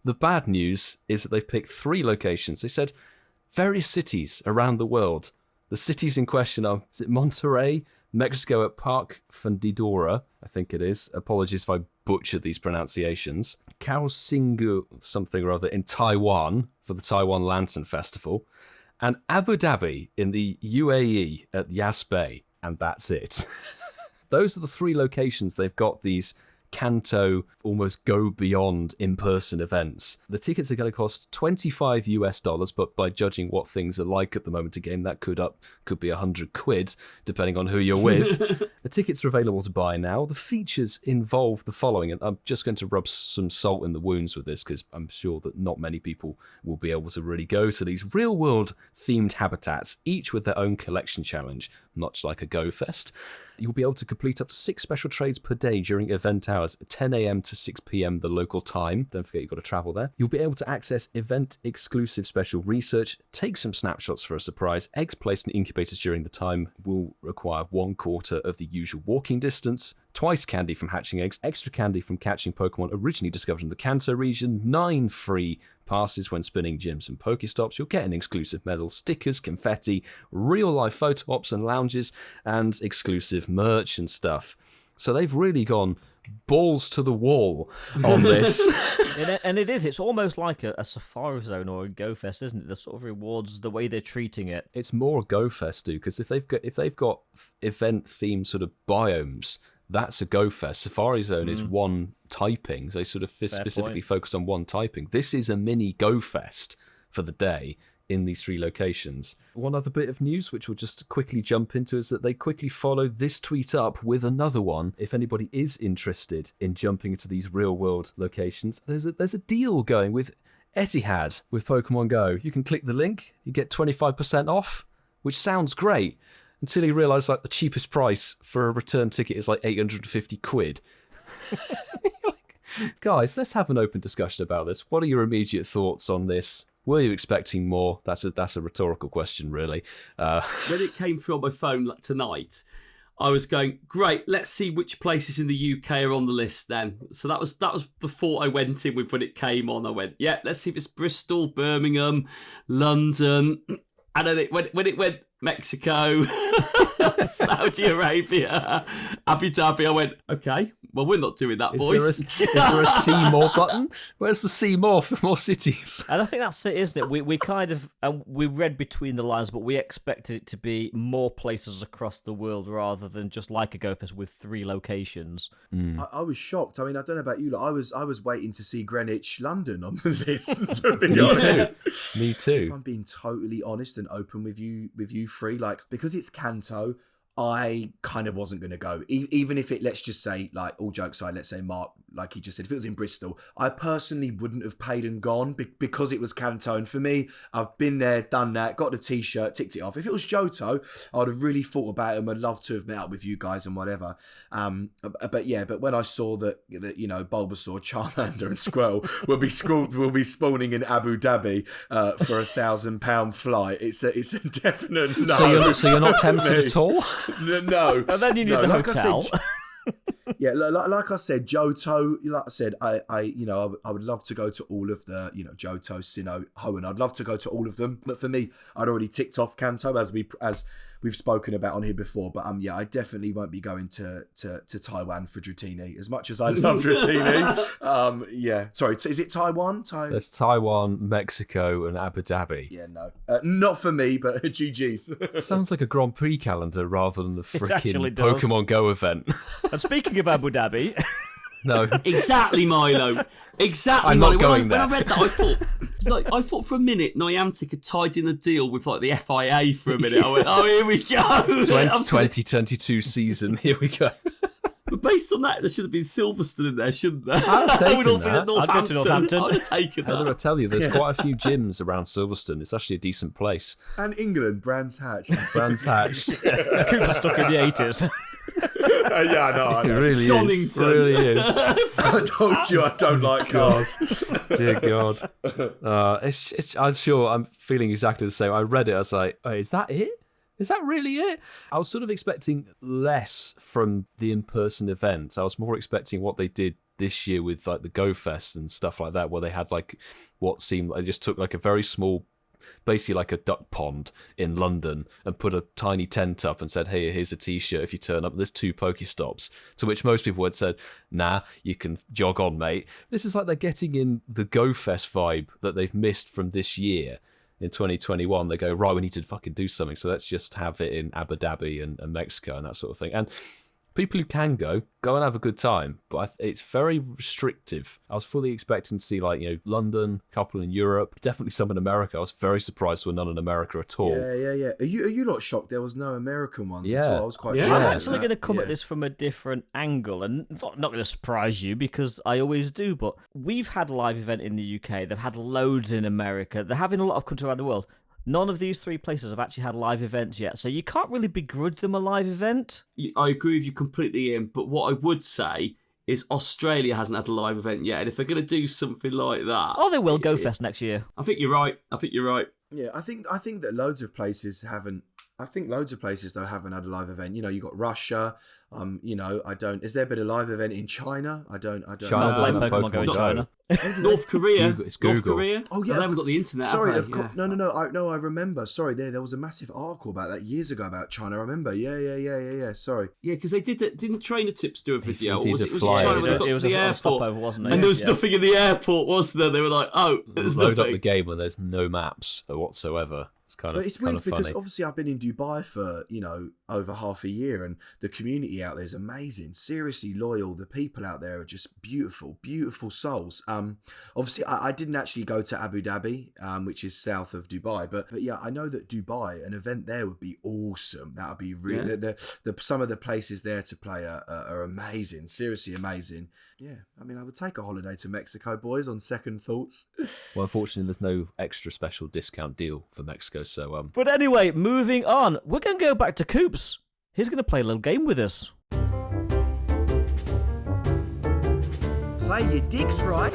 B: the bad news is that they've picked 3 locations. They said various cities around the world. The cities in question are, is it Monterrey, Mexico at Parque Fundidora, I think it is. Apologies if I butchered these pronunciations. Kaohsiung something or other in Taiwan for the Taiwan Lantern Festival. And Abu Dhabi in the UAE at Yas Bay. And that's it. Those are the 3 locations they've got these Kanto almost go beyond in-person events. The tickets are going to cost $25, but by judging what things are like at the moment a game, that could be £100, depending on who you're with. The tickets are available to buy now. The features involve the following, and I'm just going to rub some salt in the wounds with this because I'm sure that not many people will be able to really go to these real-world themed habitats, each with their own collection challenge, much like a Go Fest. You'll be able to complete up to 6 special trades per day during event hours, 10 a.m. to 6 p.m. the local time. Don't forget you've got to travel there. You'll be able to access event-exclusive special research, take some snapshots for a surprise. Eggs placed in incubators during the time will require 1/4 of the usual walking distance. Twice candy from hatching eggs, extra candy from catching Pokemon originally discovered in the Kanto region, 9 free passes when spinning gyms and Pokestops. You'll get an exclusive medal, stickers, confetti, real-life photo ops and lounges, and exclusive merch and stuff. So they've really gone balls to the wall on this.
A: It's almost like a Safari Zone or a Go Fest, isn't it? The sort of rewards, the way they're treating it.
B: It's more a Go Fest, dude, because if they've got event-themed sort of biomes, that's a Go Fest. Safari Zone is one typing. So they sort of specifically focus on one typing. This is a mini Go Fest for the day in these 3 locations. One other bit of news, which we'll just quickly jump into, is that they quickly followed this tweet up with another one. If anybody is interested in jumping into these real-world locations, there's a deal going with Etihad with Pokemon Go. You can click the link, you get 25% off, which sounds great, until you realise like the cheapest price for a return ticket is like 850 quid. Guys, let's have an open discussion about this. What are your immediate thoughts on this? Were you expecting more? That's a rhetorical question, really.
C: When it came through on my phone tonight, I was going, great, let's see which places in the UK are on the list then. So that was before I went in with when it came on. I went, yeah, let's see if it's Bristol, Birmingham, London. And then when it went Mexico, Saudi Arabia, Abu Dhabi, I went, okay, well, we're not doing that, boys.
B: Is there a see more button? Where's the see more for more cities?
A: And I think that's it, isn't it? We kind of, we read between the lines, but we expected it to be more places across the world rather than just like a GoFest with 3 locations.
D: I was shocked. I mean, I don't know about you, I was waiting to see Greenwich, London on the list. To be honest.
B: Me too.
D: If I'm being totally honest and open with you 3, like, because it's Kanto, I kind of wasn't going to go. Even if it, let's just say, like, all jokes aside, let's say Mark, like he just said, if it was in Bristol, I personally wouldn't have paid and gone because it was Kanto. And for me, I've been there, done that, got the t-shirt, ticked it off. If it was Johto, I would have really thought about it and would love to have met up with you guys and whatever. But when I saw that you know, Bulbasaur, Charmander and Squirtle will be spawning in Abu Dhabi for £1,000 flight, it's a definite no.
B: So you're not tempted at all?
D: No.
A: And then you need the hotel.
D: Yeah, like I said, Johto, like I said, I would love to go to all of the, you know, Johto, Sinnoh, Hoenn. I'd love to go to all of them. But for me, I'd already ticked off Kanto as we've spoken about on here before. But I definitely won't be going to Taiwan for Dratini. As much as I love Dratini. Yeah. Sorry, is it Taiwan?
B: There's Taiwan, Mexico and Abu Dhabi.
D: Yeah, no. Not for me, but GG's.
B: Sounds like a Grand Prix calendar rather than the
A: actually
B: freaking
A: does.
B: Pokemon Go event.
A: And speaking of Abu Dhabi...
B: No.
C: Exactly, Milo. Exactly.
B: I'm
C: Milo.
B: not going
C: when
B: there.
C: I read that, I thought for a minute Niantic had tied in a deal with like the FIA for a minute. I went, oh, here we go.
B: 2022 season, here we go.
C: But based on that, there should have been Silverstone in there, shouldn't there?
B: I'd have taken
C: We'd all been
B: that.
C: at Northampton.
A: I'd go to Northampton.
C: I'd have taken
B: Heather, I
C: that.
B: tell you, there's quite a few gyms around Silverstone. It's actually a decent place.
D: And England, Brands Hatch.
B: Brands Hatch.
A: Coops are stuck in the 80s.
D: Yeah, I know.
B: It really is.
C: Donington.
B: It really is.
D: I told you I don't like cars.
B: Dear God. I'm sure I'm feeling exactly the same. I read it, I was like, oh, is that it? Is that really it? I was sort of expecting less from the in-person events. I was more expecting what they did this year with like the Go Fest and stuff like that, where they had like what seemed like they just took like a very small, basically like a duck pond in London and put a tiny tent up and said, hey, here's a t-shirt if you turn up. There's 2 Pokestops. To which most people had said, nah, you can jog on, mate. This is like they're getting in the Go Fest vibe that they've missed from this year. In 2021, they go, right, we need to fucking do something. So let's just have it in Abu Dhabi and Mexico and that sort of thing. And people who can go and have a good time. But it's very restrictive. I was fully expecting to see, like, you know, London, a couple in Europe, definitely some in America. I was very surprised there were none in America at all.
D: Yeah. Are you not shocked there was no American ones
B: Yeah.
D: at all? I was quite
B: Yeah.
D: shocked.
A: I'm
D: at
A: actually
D: that.
A: going to come at this from a different angle, and it's not going to surprise you because I always do, but we've had a live event in the UK. They've had loads in America. They're having a lot of countries around the world. None of these 3 places have actually had live events yet, so you can't really begrudge them a live event.
C: I agree with you completely, Ian. But what I would say is Australia hasn't had a live event yet. And if they're going to do something like that...
A: Oh, they will Go Fest next year.
C: I think you're right.
D: Yeah, I think that loads of places haven't. I think loads of places though haven't had a live event. You know, you got Russia. You know, I don't. Has there been a live event in China? I don't.
B: China
A: Play
B: doesn't have
A: Pokemon Go in
B: Go.
A: China.
C: North Korea.
B: It's Google.
C: North Korea.
D: Oh, yeah,
C: They haven't got the internet.
D: Sorry,
C: have
D: of
C: they?
D: course.
C: Yeah.
D: No. I remember. Sorry, there was a massive article about that years ago about China. I remember. Yeah. Sorry.
C: Yeah, because they didn't Trainer Tips do a video?
B: did
C: Or was
B: a
C: it
B: flyer.
C: China when they
A: It
C: got
A: was
C: to the
A: a
C: airport?
A: stopover, wasn't it?
C: And there was
D: Yeah.
C: nothing in the airport, wasn't there? They were like, oh, there's
B: Load up
C: nothing.
B: the game when there's no maps whatsoever. It's kind
D: But
B: of
D: it's weird because
B: funny.
D: obviously I've been in Dubai for, over half a year, and the community out there is amazing. Seriously loyal. The people out there are just beautiful, beautiful souls. Obviously I didn't actually go to Abu Dhabi, which is south of Dubai, but yeah, I know that Dubai, an event there would be awesome. That would be really, some of the places there to play are amazing. Seriously amazing. Yeah, I mean, I would take a holiday to Mexico, boys, on second thoughts.
B: Well, unfortunately, there's no extra special discount deal for Mexico, so
A: But anyway, moving on. We're going to go back to Coops. He's going to play a little game with us.
D: Play your dicks right.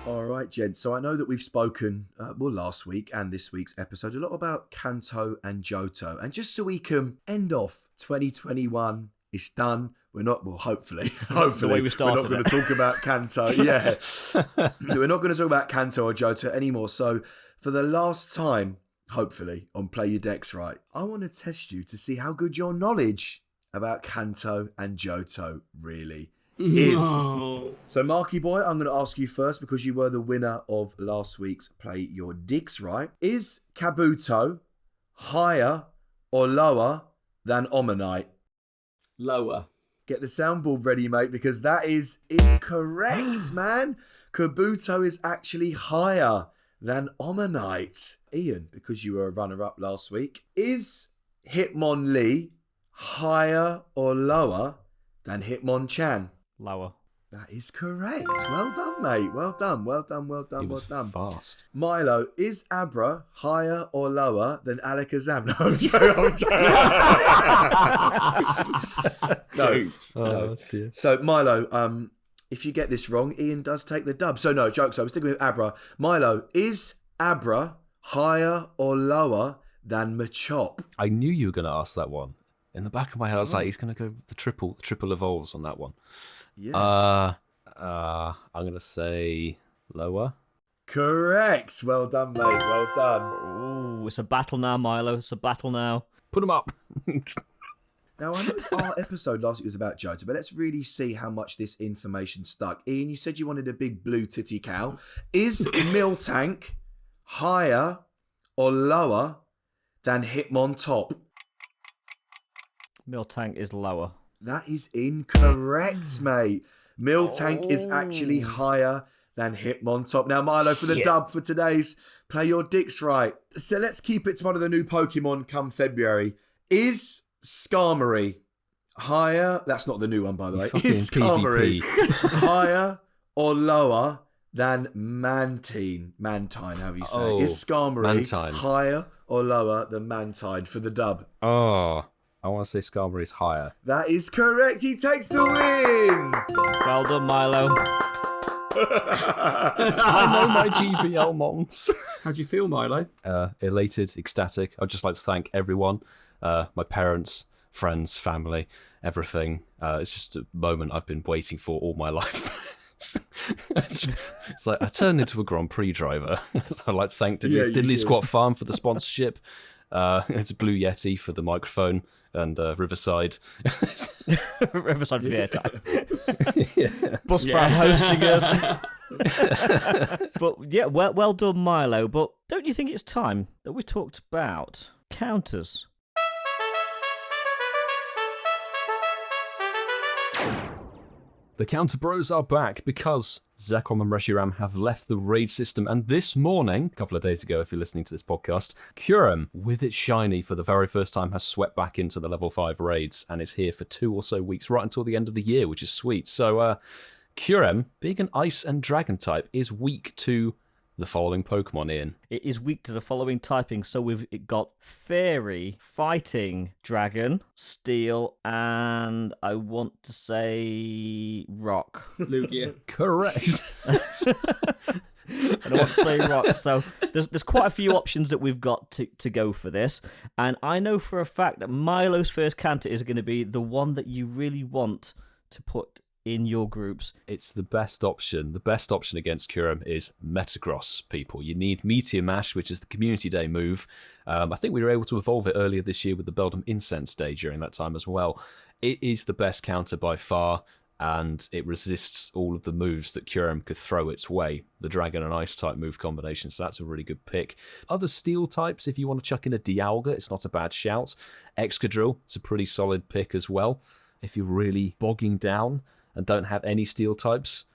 D: All right, gents. So I know that we've spoken, last week and this week's episode, a lot about Kanto and Johto. And just so we can end off 2021, it's done. We're not, hopefully,
A: The way we started
D: we're not going to talk about Kanto. Yeah. We're not going to talk about Kanto or Johto anymore. So for the last time, hopefully, on Play Your Dex Right, I want to test you to see how good your knowledge about Kanto and Johto really is. So, Marky Boy, I'm going to ask you first because you were the winner of last week's Play Your Dicks Right. Is Kabuto higher or lower than Omanite?
C: Lower.
D: Get the soundboard ready, mate, because that is incorrect, man. Kabuto is actually higher than Omanite. Ian, because you were a runner-up last week, is Hitmonlee higher or lower than Hitmonchan?
A: Lower.
D: That is correct. Well done, mate. Well done.
B: it was fast.
D: Milo, is Abra higher or lower than Alakazam? No, I'm joking. No.
B: Dear.
D: So, Milo, if you get this wrong, Ian does take the dub. So, no, jokes. I was thinking with Abra. Milo, is Abra higher or lower than Machop?
B: I knew you were going to ask that one. In the back of my head, I was like, he's going to go the triple evolves on that one.
D: Yeah.
B: I'm going to say lower.
D: Correct. Well done, mate. Well done.
A: Ooh, it's a battle now, Milo. It's a battle now.
B: Put him up.
D: Now, I know our episode last week was about Johto, but let's really see how much this information stuck. Ian, you said you wanted a big blue titty cow. Is Miltank higher or lower than Hitmontop?
A: Miltank is lower.
D: That is incorrect, mate. Miltank is actually higher than Hitmontop. Now, Milo, for the dub for today's Play Your Dicks Right. So let's keep it to one of the new Pokemon come February. Is Skarmory higher? That's not the new one, by the way. Is Skarmory higher or lower than Mantine? Mantine, however you say. Is Skarmory higher or lower than Mantine for the dub?
B: Oh, I want to say Skarmory's higher.
D: That is correct. He takes the win.
A: Well done, Milo.
B: I know my GBL mons.
C: How do you feel, Milo?
B: Elated, ecstatic. I'd just like to thank everyone, my parents, friends, family, everything. It's just a moment I've been waiting for all my life. It's like I turned into a Grand Prix driver. I'd like to thank Diddley Squat Farm for the sponsorship. It's Blue Yeti for the microphone and Riverside.
A: Riverside for the airtime. Buzzsprout hosting us. But yeah, well done, Milo. But don't you think it's time that we talked about counters?
B: The Counter Bros are back because Zekrom and Reshiram have left the raid system, and this morning, a couple of days ago if you're listening to this podcast, Kyurem, with its shiny for the very first time, has swept back into the level 5 raids, and is here for 2 or so weeks, right until the end of the year, which is sweet. So, Kyurem, being an Ice and Dragon type, is weak to the following Pokemon, Ian.
A: It is weak to the following typing, so we've got Fairy, Fighting, Dragon, Steel, and I want to say Rock.
C: Lugia.
B: Correct.
A: And I want to say Rock. So there's quite a few options that we've got to go for this, and I know for a fact that Milo's first counter is going to be the one that you really want to put in your groups.
B: It's the best option. The best option against Kyurem is Metagross, people. You need Meteor Mash, which is the Community Day move. I think we were able to evolve it earlier this year with the Beldum Incensed Day during that time as well. It is the best counter by far. and it resists all of the moves that Kyurem could throw its way, the Dragon and Ice type move combination, so that's a really good pick. Other Steel types, if you want to chuck in a Dialga, it's not a bad shout. Excadrill, it's a pretty solid pick as well. If you're really bogging down and don't have any Steel types,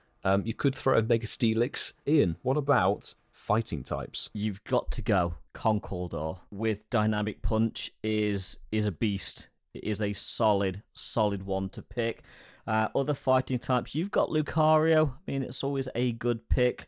B: you could throw a Mega Steelix. Ian, what about fighting types?
A: You've got to go Conkeldurr with Dynamic Punch is a beast. It is a solid one to pick. Other fighting types, you've got Lucario. I mean, it's always a good pick.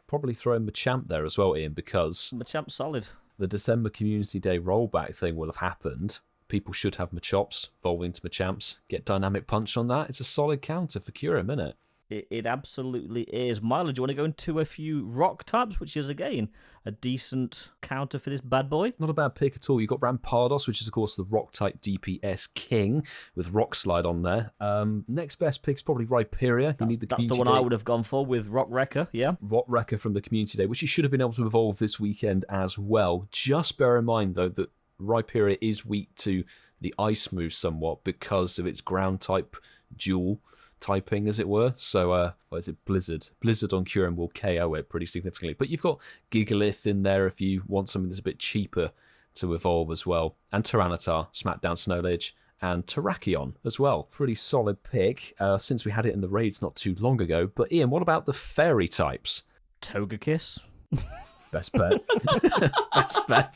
B: Probably throw in Machamp there as well, Ian, because
A: Machamp's solid.
B: The December Community Day rollback thing will have happened. People should have Machops evolve into Machamps. Get Dynamic Punch on that. It's a solid counter for Kyurem, isn't it?
A: It absolutely is. Milo, do you want to go into a few rock types, which is, again, a decent counter for this bad boy?
B: Not a bad pick at all. You've got Rampardos, which is, of course, the rock-type DPS king, with Rock Slide on there. Next best pick's probably Rhyperior.
A: That's the one I would have gone for with Rock Wrecker, yeah?
B: Rock Wrecker from the Community Day, which you should have been able to evolve this weekend as well. Just bear in mind, though, that Rhyperior is weak to the ice move somewhat because of its ground-type dual typing, as it were. So, what is it? Blizzard. Blizzard on Kyurem will KO it pretty significantly. But you've got Gigalith in there if you want something that's a bit cheaper to evolve as well. And Tyranitar, Smackdown Snowledge, and Terrakion as well. Pretty solid pick, since we had it in the raids not too long ago. But Ian, what about the fairy types?
A: Togekiss.
B: Best bet. Best bet.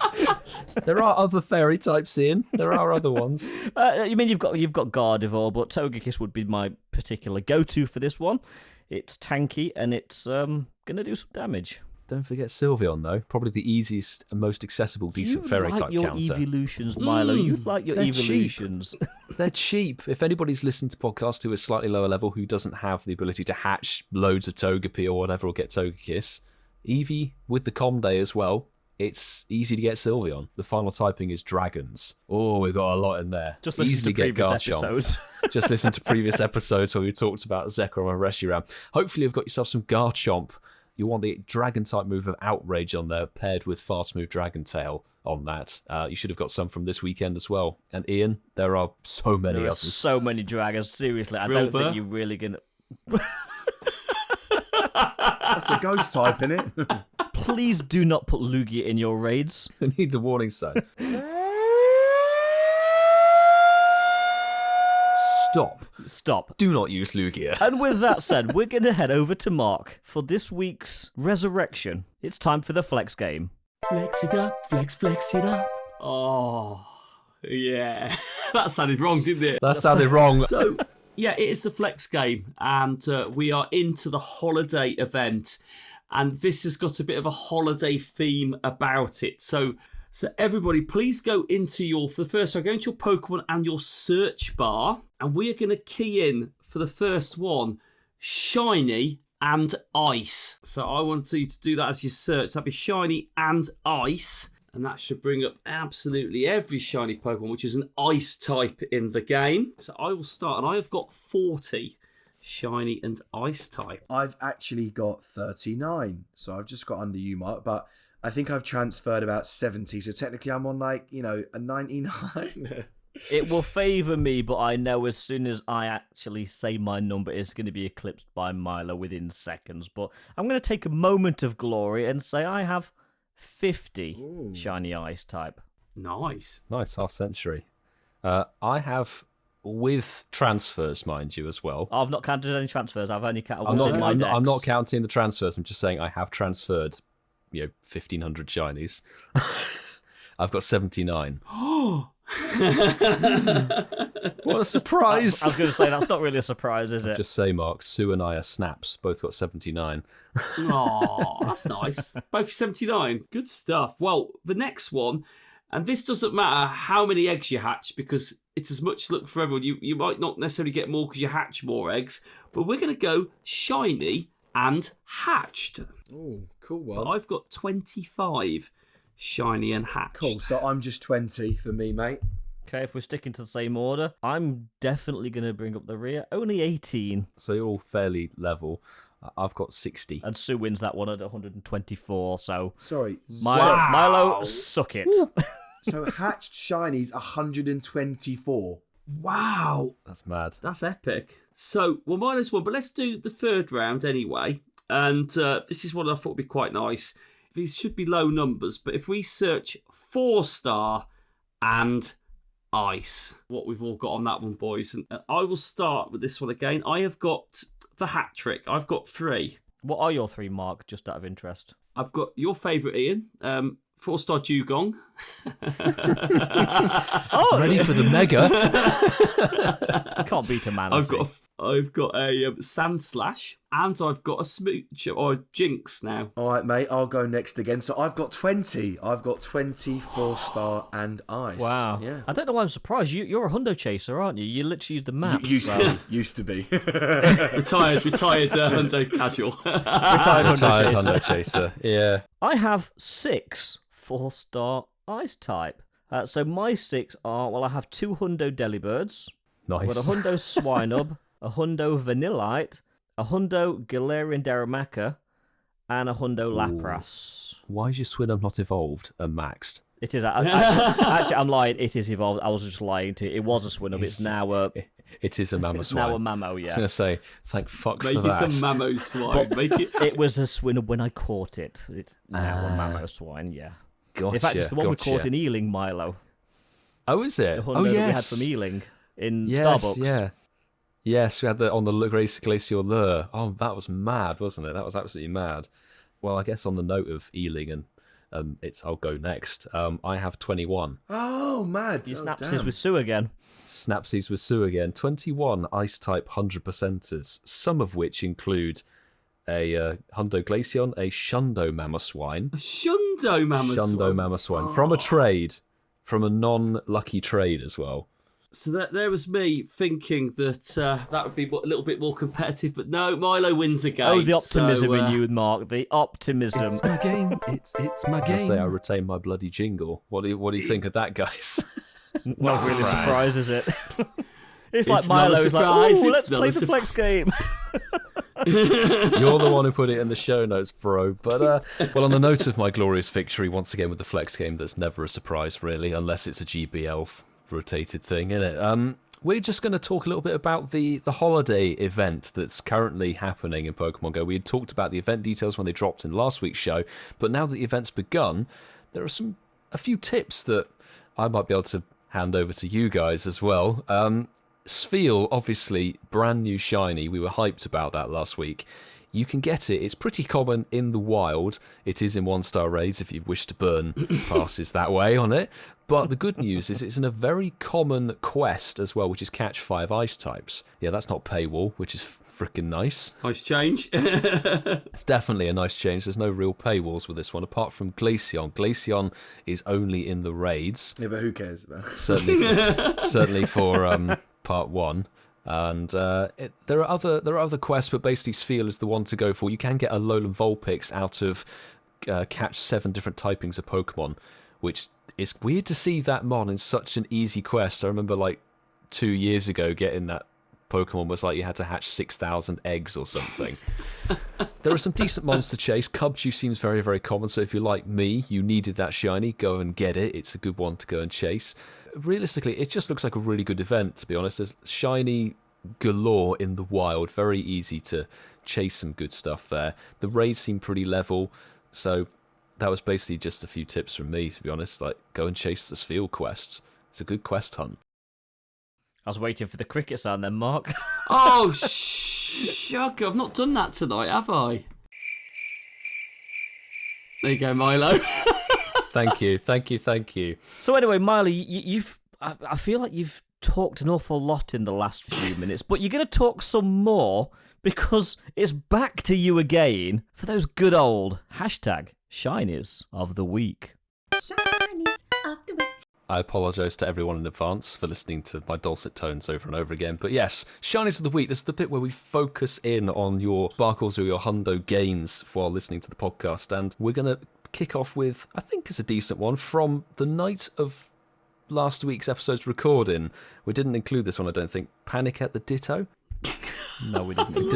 B: There are other fairy types, Ian. There are other ones.
A: You mean you've got Gardevoir, but Togekiss would be my particular go-to for this one. It's tanky and it's going to do some damage.
B: Don't forget Sylveon, though. Probably the easiest and most accessible decent fairy type
A: your
B: counter.
A: Evolutions, Milo. You like your Evolutions.
B: They're cheap. If anybody's listening to podcasts who is slightly lower level, who doesn't have the ability to hatch loads of Togepi or whatever or get Togekiss, Eevee with the Com Day as well, it's easy to get Sylveon. The final typing is Dragons. Oh, we've got a lot in there.
A: Just listen to previous episodes.
B: Just listen to previous episodes where we talked about Zekrom and Reshiram. Hopefully you've got yourself some Garchomp. You want the Dragon-type move of Outrage on there, paired with Fast Move Dragon Tail on that. You should have got some from this weekend as well. And Ian, there are so many others.
A: So many Dragons, seriously. I don't think you're really going to...
D: That's a ghost type, innit?
A: Please do not put Lugia in your raids.
B: I need the warning sign. Stop. Do not use Lugia.
A: And with that said, we're going to head over to Mark for this week's Resurrection. It's time for the Flex game.
F: Flex it up, flex it up.
C: Oh, yeah. That sounded wrong, didn't it?
B: That sounded wrong.
C: So, yeah, it is the Flex game, and we are into the holiday event, and this has got a bit of a holiday theme about it. So everybody, please go into for the first one, go into your Pokemon and your search bar, and we are going to key in for the first one, Shiny and Ice. So I want you to do that as your search. That'd be Shiny and Ice. And that should bring up absolutely every shiny Pokemon, which is an ice type in the game. So I will start, and I have got 40 shiny and ice type.
D: I've actually got 39, so I've just got under you, Mark, but I think I've transferred about 70, so technically I'm on a 99.
A: It will favour me, but I know as soon as I actually say my number, it's going to be eclipsed by Milo within seconds. But I'm going to take a moment of glory and say I have 50 shiny ice type.
C: Nice,
B: half century. I have, with transfers, mind you, as well.
A: I've not counted any transfers. I've only counted
B: I'm not counting the transfers. I'm just saying I have transferred, 1,500 shinies. I've got 79. What a surprise!
A: I was going to say, that's not really a surprise, is it?
B: Just say, Mark, Sue and I are snaps. Both got 79.
C: Oh, that's nice. Both 79. Good stuff. Well, the next one, and this doesn't matter how many eggs you hatch, because it's as much luck for everyone. You might not necessarily get more because you hatch more eggs, but we're going to go shiny and hatched.
D: Oh, cool one.
C: But I've got 25 shiny and hatched.
D: Cool, so I'm just 20 for me, mate.
A: Okay, if we're sticking to the same order, I'm definitely going to bring up the rear. Only 18.
B: So you're all fairly level. I've got 60.
A: And Sue wins that one at 124, so...
D: Sorry.
A: Milo, suck it.
D: So hatched shinies 124.
C: Wow.
B: That's mad.
C: That's epic. So, well, minus one, but let's do the third round anyway. And this is what I thought would be quite nice. These should be low numbers, but if we search 4-star and ice, what we've all got on that one, boys. And I will start with this one again. I have got the hat trick. I've got 3.
A: What are your 3, Mark, just out of interest?
C: I've got your favourite, Ian. 4-star dugong.
B: Ready for the mega.
A: Can't beat a man.
C: I've got a sand slash, and I've got a smooch or a jinx now.
D: All right, mate, I'll go next again. So I've got 20. I've got 24-star and ice.
A: Wow.
D: Yeah.
A: I don't know why I'm surprised. You're a hundo chaser, aren't you? You literally use the map.
D: Used to be.
C: Retired hundo casual.
A: Retired
B: Hundo chaser. Yeah.
A: I have 6 4-star ice type. So my 6 are, well, I have 2 hundo delibirds.
B: Nice.
A: I've got a hundo swinub, a hundo vanillite, a hundo Galarian Darumaka, and a hundo Lapras.
B: Why is your Swinub not evolved and maxed?
A: It is. Actually, I'm lying. It is evolved. I was just lying to you. It was a Swinub. It's now a...
B: It is a Mammo
A: It's
B: Swine.
A: now a Mammo, yeah.
B: I was going to say, thank fuck
C: Make
B: for that.
C: it a Mammo swine. Make it...
A: It was a Swinub when I caught it. It's now a Mammo swine, yeah.
B: Gotcha,
A: In fact, it's the one we caught in Ealing, Milo.
B: Oh, is it?
A: The hundo that we had from Ealing in Starbucks.
B: Yeah. Yes, we had that on the Glacial Lure. Oh, that was mad, wasn't it? That was absolutely mad. Well, I guess on the note of Ealing and I'll go next. I have 21.
D: Oh, mad.
A: You Snapsies with Sue again.
B: Snapsies with Sue again. 21 Ice-type 100%ers, some of which include a Hundo Glaceon, a Shundo Mamoswine.
C: A Shundo Mamoswine?
B: Shundo Mamoswine. From a trade. From a non-lucky trade as well.
C: So there was me thinking that that would be a little bit more competitive, but no, Milo wins again.
A: Oh, the optimism in you, Mark. The optimism.
B: It's my game. It's my game. I say I retain my bloody jingle. What do you think of that, guys?
A: Not really surprised, is it? It's like
C: not a
A: Milo's like,
C: surprise,
A: ooh,
C: it's
A: let's
C: not
A: play
C: a
A: the flex game.
B: You're the one who put it in the show notes, bro. But, well, on the note of my glorious victory, once again with the flex game, that's never a surprise, really, unless it's a GBL rotated thing, innit? We're just going to talk a little bit about the holiday event that's currently happening in Pokemon Go. We had talked about the event details when they dropped in last week's show, but now that the event's begun, there are a few tips that I might be able to hand over to you guys as well. Spheal, obviously, brand new shiny. We were hyped about that last week. You can get it. It's pretty common in the wild. It is in 1-star raids if you wish to burn passes that way on it. But the good news is it's in a very common quest as well, which is catch 5 ice types. Yeah, that's not paywall, which is freaking nice.
C: Nice change.
B: It's definitely a nice change. There's no real paywalls with this one, apart from Glaceon. Glaceon is only in the raids.
D: Yeah, but who cares about it?
B: Certainly for part 1. And there are other quests, but basically Spheal is the one to go for. You can get a Alolan Vulpix out of catch 7 different typings of Pokemon, which is weird to see that mon in such an easy quest. I remember like 2 years ago getting that Pokemon was like you had to hatch 6,000 eggs or something. There are some decent mons to chase. Cubchoo seems very, very common, so if you're like me, you needed that shiny, go and get it. It's a good one to go and chase. Realistically, it just looks like a really good event, to be honest. There's shiny galore in the wild, very easy to chase some good stuff there. The raids seem pretty level, so that was basically just a few tips from me, to be honest. Like, go and chase the Spheal quests. It's a good quest hunt.
A: I was waiting for the cricket sound then, Mark.
C: Oh, sugar. I've not done that tonight, have I? There you go, Milo.
B: Thank you.
A: So anyway, Milo, I feel like you've talked an awful lot in the last few minutes, but you're going to talk some more because it's back to you again for those good old #Shinies of the week.
G: Shinies of the week.
B: I apologise to everyone in advance for listening to my dulcet tones over and over again. But yes, Shinies of the Week, this is the bit where we focus in on your sparkles or your hundo gains while listening to the podcast. And we're going to kick off with, I think it's a decent one, from the night of last week's episode's recording. We didn't include this one, I don't think. Panic at the Ditto?
A: No, we didn't.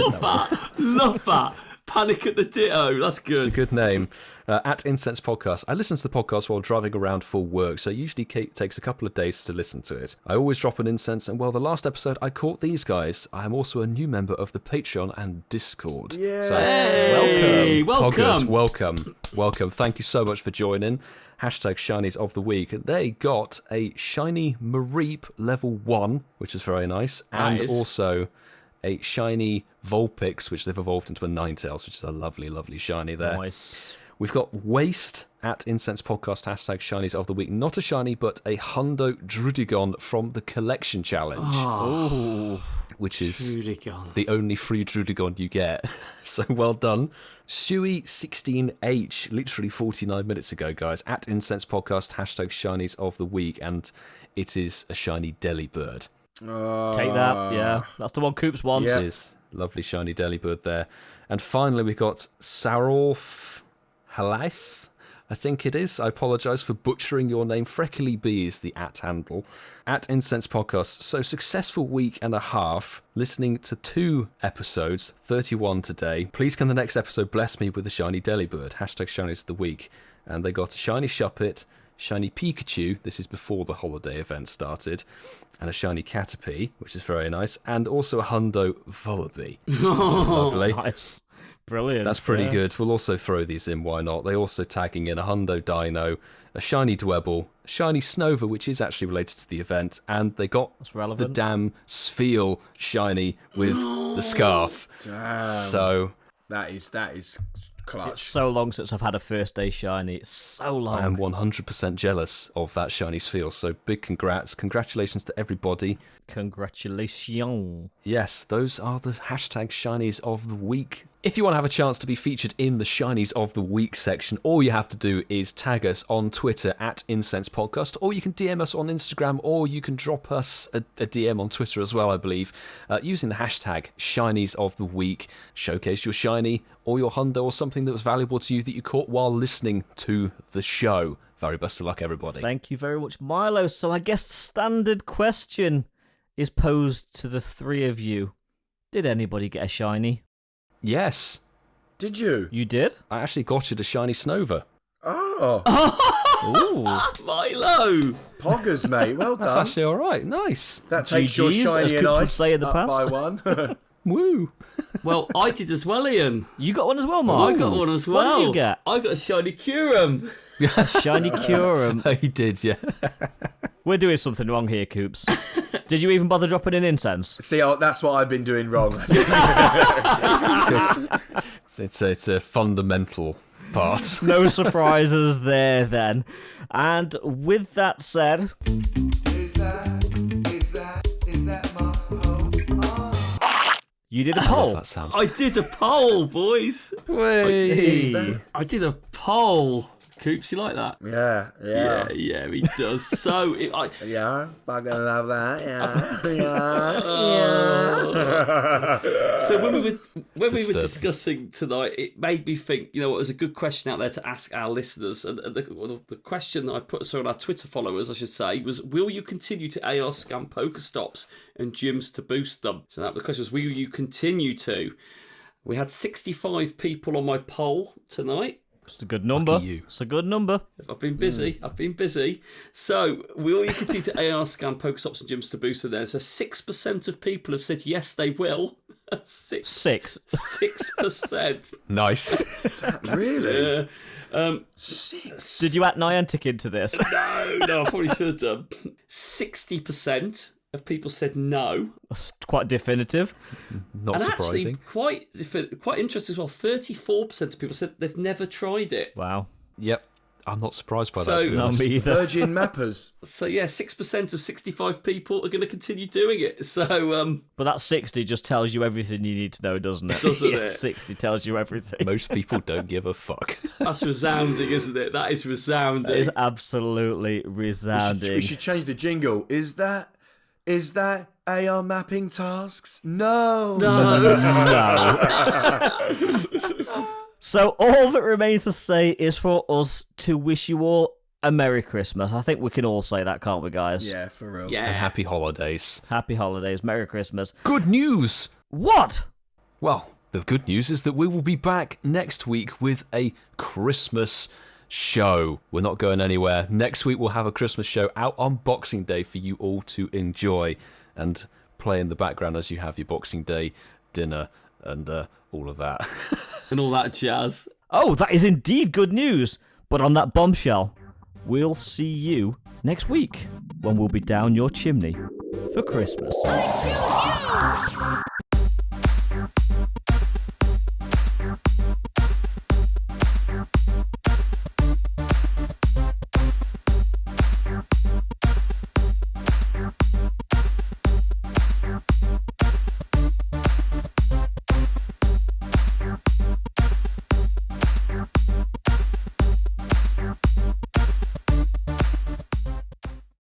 C: Love that. Panic at the Ditto. That's
B: It's
C: good.
B: a good name. At Incensed Podcast. I listen to the podcast while driving around for work, so it usually takes a couple of days to listen to it. I always drop an incense, and well, the last episode I caught these guys. I am also a new member of the Patreon and Discord.
D: Yeah.
B: So,
C: Hey,
B: Poggers,
C: welcome.
B: welcome. Thank you so much for joining. Hashtag Shinies of the Week. They got a Shiny Mareep level 1, which is very nice, and
C: Nice.
B: also a Shiny Vulpix, which they've evolved into a Ninetales, which is a lovely, lovely shiny there.
A: Nice.
B: We've got Waste at Incense Podcast, hashtag Shinies of the Week. Not a shiny, but a Hundo Drudigon from the Collection Challenge, which is
C: Drudigon.
B: the only free Drudigon you get. So well done. Suey16H, literally 49 minutes ago, guys, at Incense Podcast, hashtag Shinies of the Week, and it is a shiny Delibird.
A: Take that. Yeah, that's the one Coops wants.
D: Yeah.
B: It is. Lovely shiny Delibird there. And finally, we got Sarorf Halaith, I think it is. I apologise for butchering your name. Freckly B is the @ handle. At Incense Podcast. So successful week and a half, listening to 2 episodes, 31 today. Please can the next episode bless me with a shiny Delibird. Hashtag Shinies of the Week. And they got a shiny Shuppet, shiny Pikachu, this is before the holiday event started, and a shiny Caterpie, which is very nice, and also a Hundo Vullaby, which is lovely.
A: Nice. Brilliant.
B: That's pretty
A: Yeah.
B: good. We'll also throw these in, why not? They're also tagging in a Hundo Dino, a shiny Dwebble, a shiny Snover, which is actually related to the event, and they got
A: That's
B: the
A: relevant.
B: damn Spheal shiny with the scarf.
D: Damn.
B: So
D: That is clutch.
A: It's so long since I've had a first day shiny. It's so long.
B: I am 100% jealous of that shiny Spheal. So big congrats. Congratulations to everybody.
A: Congratulations.
B: Yes, those are the hashtag Shinies of the Week. If you want to have a chance to be featured in the Shinies of the Week section, all you have to do is tag us on Twitter at Incense Podcast, or you can DM us on Instagram, or you can drop us a DM on Twitter as well, I believe, using the hashtag Shinies of the Week. Showcase your shiny or your hundo or something that was valuable to you that you caught while listening to the show. Very best of luck, everybody.
A: Thank you very much, Milo. So I guess the standard question is posed to the three of you. Did anybody get a shiny?
B: Yes,
D: Did you?
A: You did?
B: I actually got you the shiny Snover.
D: Oh,
A: Ooh.
C: Milo!
D: poggers, mate. Well
B: That's
D: done.
B: actually all right. Nice.
D: That takes your
A: GGs, as
D: shiny and
A: Coops would
D: ice
A: say in the
D: up
A: past.
D: by 1.
B: Woo.
C: Well, I did as well, Ian.
A: You got one as well, Mark?
C: I got one as well.
A: What did you get?
C: I got a shiny Kyurem.
A: A shiny Kyurem.
B: He did, yeah.
A: We're doing something wrong here, Coops. Did you even bother dropping in incense?
D: See, that's what I've been doing wrong.
B: It's a fundamental part.
A: No surprises there then. And with that said,
D: Is that Mark's poll?
A: you did a poll.
B: That sound.
C: I did a poll, boys.
A: Hey.
C: I did a poll. Coops, you like that?
D: Yeah.
C: Yeah, he does. So,
D: Yeah, fucking love that. Yeah.
C: So when we were
B: Disturbing.
C: discussing tonight, it made me think. You know, what, there's a good question out there to ask our listeners, and the question that I put on our Twitter followers, I should say, was: will you continue to AR scan Pokestops and gyms to boost them? So that the question was: will you continue to? We had 65 people on my poll tonight.
A: It's a good number.
B: Lucky you.
A: It's a good number.
C: I've been busy. So, will you continue to AR scan Pokestops and gyms to boost them there? So 6% of people have said yes, they will. 6%. 6%.
B: Nice.
D: Really?
A: Did you add Niantic into this?
C: No, I probably should have done. 60% of people said no.
A: That's quite definitive.
B: Not
C: And
B: surprising.
C: actually, quite interesting as well, 34% of people said they've never tried it.
A: Wow.
B: Yep. I'm not surprised by
C: So-
B: that, to be
A: No,
B: honest.
A: me either.
D: Virgin Mappers.
C: So, yeah, 6% of 65 people are going to continue doing it. So,
A: But that 60 just tells you everything you need to know, doesn't it?
C: Doesn't
A: Yeah,
C: it?
A: 60 tells you everything.
B: Most people don't give a fuck.
C: that's resounding, isn't it? That is resounding.
A: It is absolutely resounding.
D: We should change the jingle. Is that AR mapping tasks? No.
A: So all that remains to say is for us to wish you all a Merry Christmas. I think we can all say that, can't we, guys?
D: Yeah, for real.
C: Yeah.
B: And happy holidays.
A: Happy holidays, Merry Christmas.
B: Good news!
A: What?
B: Well, The good news is that we will be back next week with a Christmas show. We're not going anywhere. Next week we'll have a Christmas show out on Boxing Day for you all to enjoy and play in the background as you have your Boxing Day dinner and all of that.
C: And all that jazz.
A: Oh, that is indeed good news. But on that bombshell, we'll see you next week when we'll be down your chimney for Christmas.
G: I choose you!